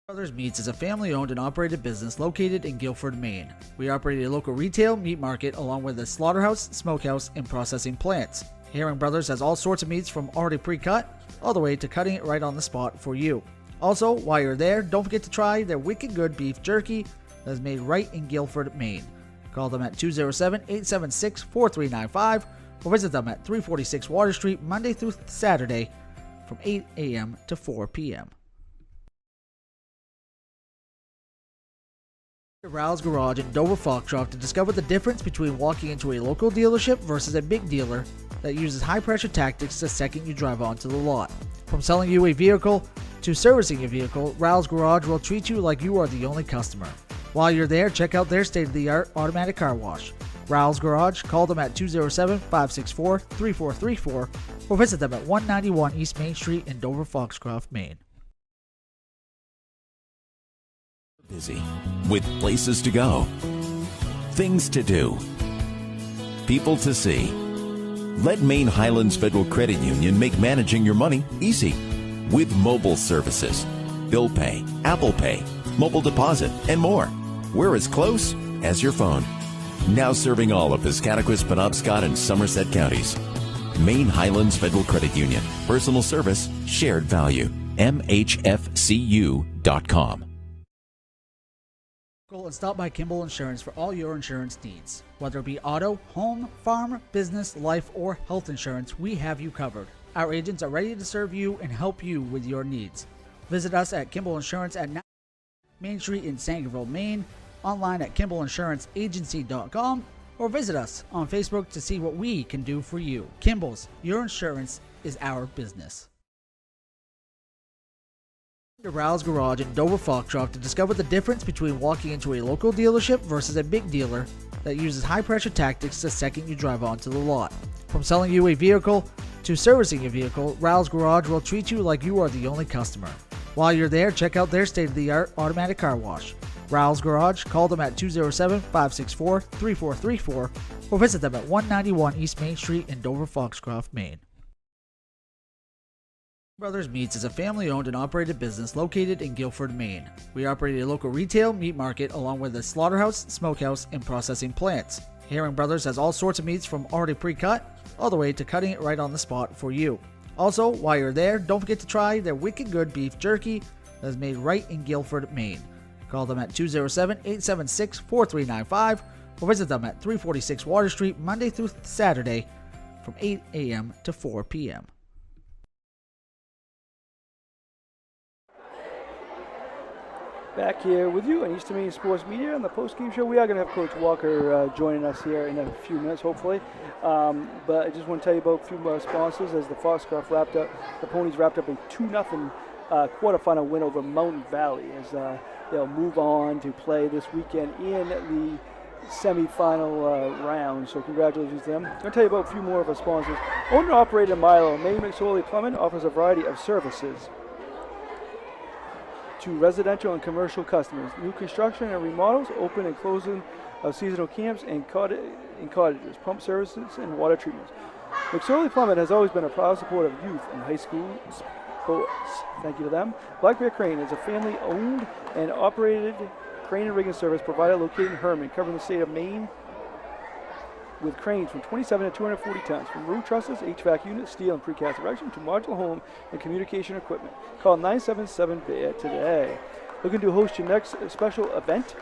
Brothers Meats is a family-owned and operated business located in Guilford, Maine. We operate a local retail meat market along with a slaughterhouse, smokehouse, and processing plants. Herring Brothers has all sorts of meats from already pre-cut all the way to cutting it right on the spot for you. Also, while you're there, don't forget to try their wicked good beef jerky that is made right in Guilford, Maine. Call them at 207-876-4395 or visit them at 346 Water Street Monday through Saturday from 8 a.m. to 4 p.m. Rouse Garage in Dover Foxcroft to discover the difference between walking into a local dealership versus a big dealer that uses high-pressure tactics the second you drive onto the lot. From selling you a vehicle to servicing your vehicle, Rouse Garage will treat you like you are the only customer. While you're there, check out their state-of-the-art automatic car wash. Rouse Garage, call them at 207-564-3434 or visit them at 191 East Main Street in Dover Foxcroft, Maine. Busy with places to go, things to do, people to see. Let Maine Highlands Federal Credit Union make managing your money easy with mobile services, bill pay, Apple Pay, mobile deposit, and more. We're as close as your phone. Now serving all of Piscataquis, Penobscot, and Somerset counties. Maine Highlands Federal Credit Union. Personal service, shared value. MHFCU.com. And stop by Kimball Insurance for all your insurance needs. Whether it be auto, home, farm, business, life, or health insurance, we have you covered. Our agents are ready to serve you and help you with your needs. Visit us at Kimball Insurance at 9 Main Street in Sangerville, Maine, online at kimballinsuranceagency.com, or visit us on Facebook to see what we can do for you. Kimball's, your insurance is our business. To Ral's Garage in Dover Foxcroft to discover the difference between walking into a local dealership versus a big dealer that uses high-pressure tactics the second you drive onto the lot. From selling you a vehicle to servicing your vehicle, Ral's Garage will treat you like you are the only customer. While you're there, check out their state-of-the-art automatic car wash. Ral's Garage, call them at 207-564-3434 or visit them at 191 East Main Street in Dover Foxcroft, Maine. Brothers Meats is a family-owned and operated business located in Guilford, Maine. We operate a local retail meat market along with a slaughterhouse, smokehouse, and processing plants. Herring Brothers has all sorts of meats from already pre-cut all the way to cutting it right on the spot for you. Also, while you're there, don't forget to try their wicked good beef jerky that is made right in Guilford, Maine. Call them at 207-876-4395 or visit them at 346 Water Street Monday through Saturday from 8 a.m. to 4 p.m. Back here with you on Eastern Maine Sports Media on the post-game show. We are going to have Coach Walker joining us here in a few minutes, hopefully. But I just want to tell you about a few more sponsors as the Foxcroft the Ponies wrapped up a 2-0 quarterfinal win over Mountain Valley as they'll move on to play this weekend in the semifinal round. So congratulations to them. I'm going to tell you about a few more of our sponsors. Owner-operator Milo, May McSorley Plumbing offers a variety of services to residential and commercial customers. New construction and remodels, open and closing of seasonal camps and cottages, pump services, and water treatments. McSorley Plumbing has always been a proud supporter of youth and high school sports. Thank you to them. Black Bear Crane is a family-owned and operated crane and rigging service provider located in Herman, covering the state of Maine, with cranes from 27 to 240 tons, from roof trusses, HVAC units, steel and precast erection to modular home and communication equipment. Call 977-BEAR today. Looking to host your next special event?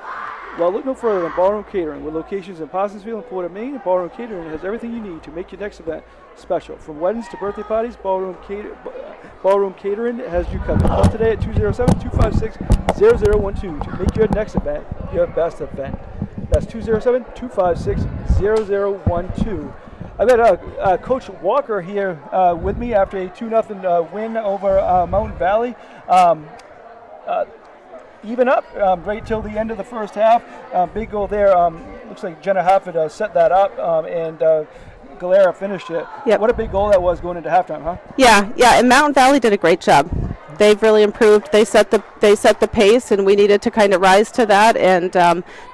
Well, look no further than Ballroom Catering, with locations in Parsonsfield and Port of Maine. Ballroom Catering has everything you need to make your next event special. From weddings to birthday parties, Ballroom Catering has you covered. Call today at 207-256-0012 to make your next event your best event. That's 207-256-0012. I've got Coach Walker here with me after a 2-0 win over Mountain Valley. Even up right till the end of the first half. Big goal there. Looks like Jenna Hartford set that up, and Galera finished it. Yep. What a big goal that was going into halftime, huh? Yeah, and Mountain Valley did a great job. They've really improved. They set the pace, and we needed to kind of rise to that. And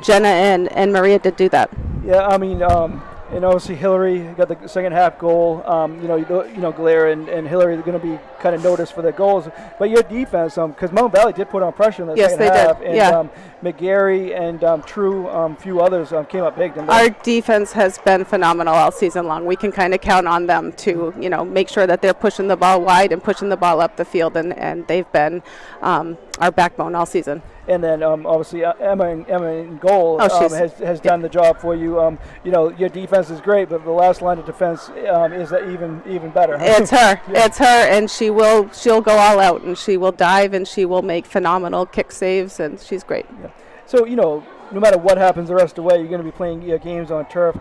Jenna and Maria did do that. Yeah, I mean, and obviously Hillary got the second half goal. Galera and Hillary are going to be kind of noticed for their goals. But your defense, because Mountain Valley did put on pressure in the second half. Did. And McGarry and True, a few others came up big. Our defense has been phenomenal all season long. We can kind of count on them to, make sure that they're pushing the ball wide and pushing the ball up the field, and they've been our backbone all season. And then obviously Emma in goal has done the job for you. Your defense is great, but the last line of defense is even better. It's her. Yeah. It's her, and she'll go all out, and she will dive, and she will make phenomenal kick saves, and she's great. Yeah. So no matter what happens the rest of the way, you're going to be playing games on turf.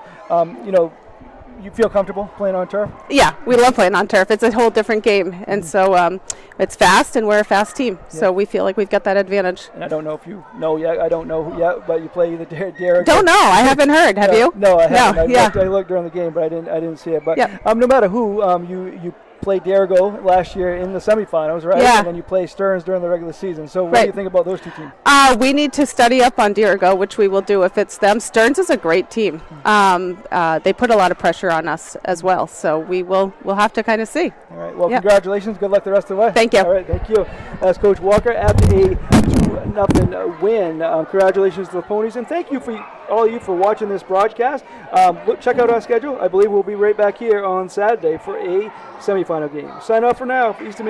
You feel comfortable playing on turf? Yeah, we love playing on turf. It's a whole different game, and so it's fast, and we're a fast team. Yeah. So we feel like we've got that advantage. And I don't know if you know yet. I don't know yet, but you play the Derek. Don't know. I haven't heard. Have you? No, I haven't. No, I looked during the game, but I didn't see it. But no matter who, you played Derigo last year in the semifinals, right? Yeah. And then you play Stearns during the regular season. So what do you think about those two teams? We need to study up on Derigo, which we will do if it's them. Stearns is a great team. They put a lot of pressure on us as well, so we'll have to kind of see. All right. Well, congratulations. Good luck the rest of the way. Thank you. All right. Thank you. That's Coach Walker after a 2-0 win. Congratulations to the Ponies, and thank you for all of you for watching this broadcast. Check out our schedule. I believe we'll be right back here on Saturday for a semifinal game. Sign off for now. For Eastern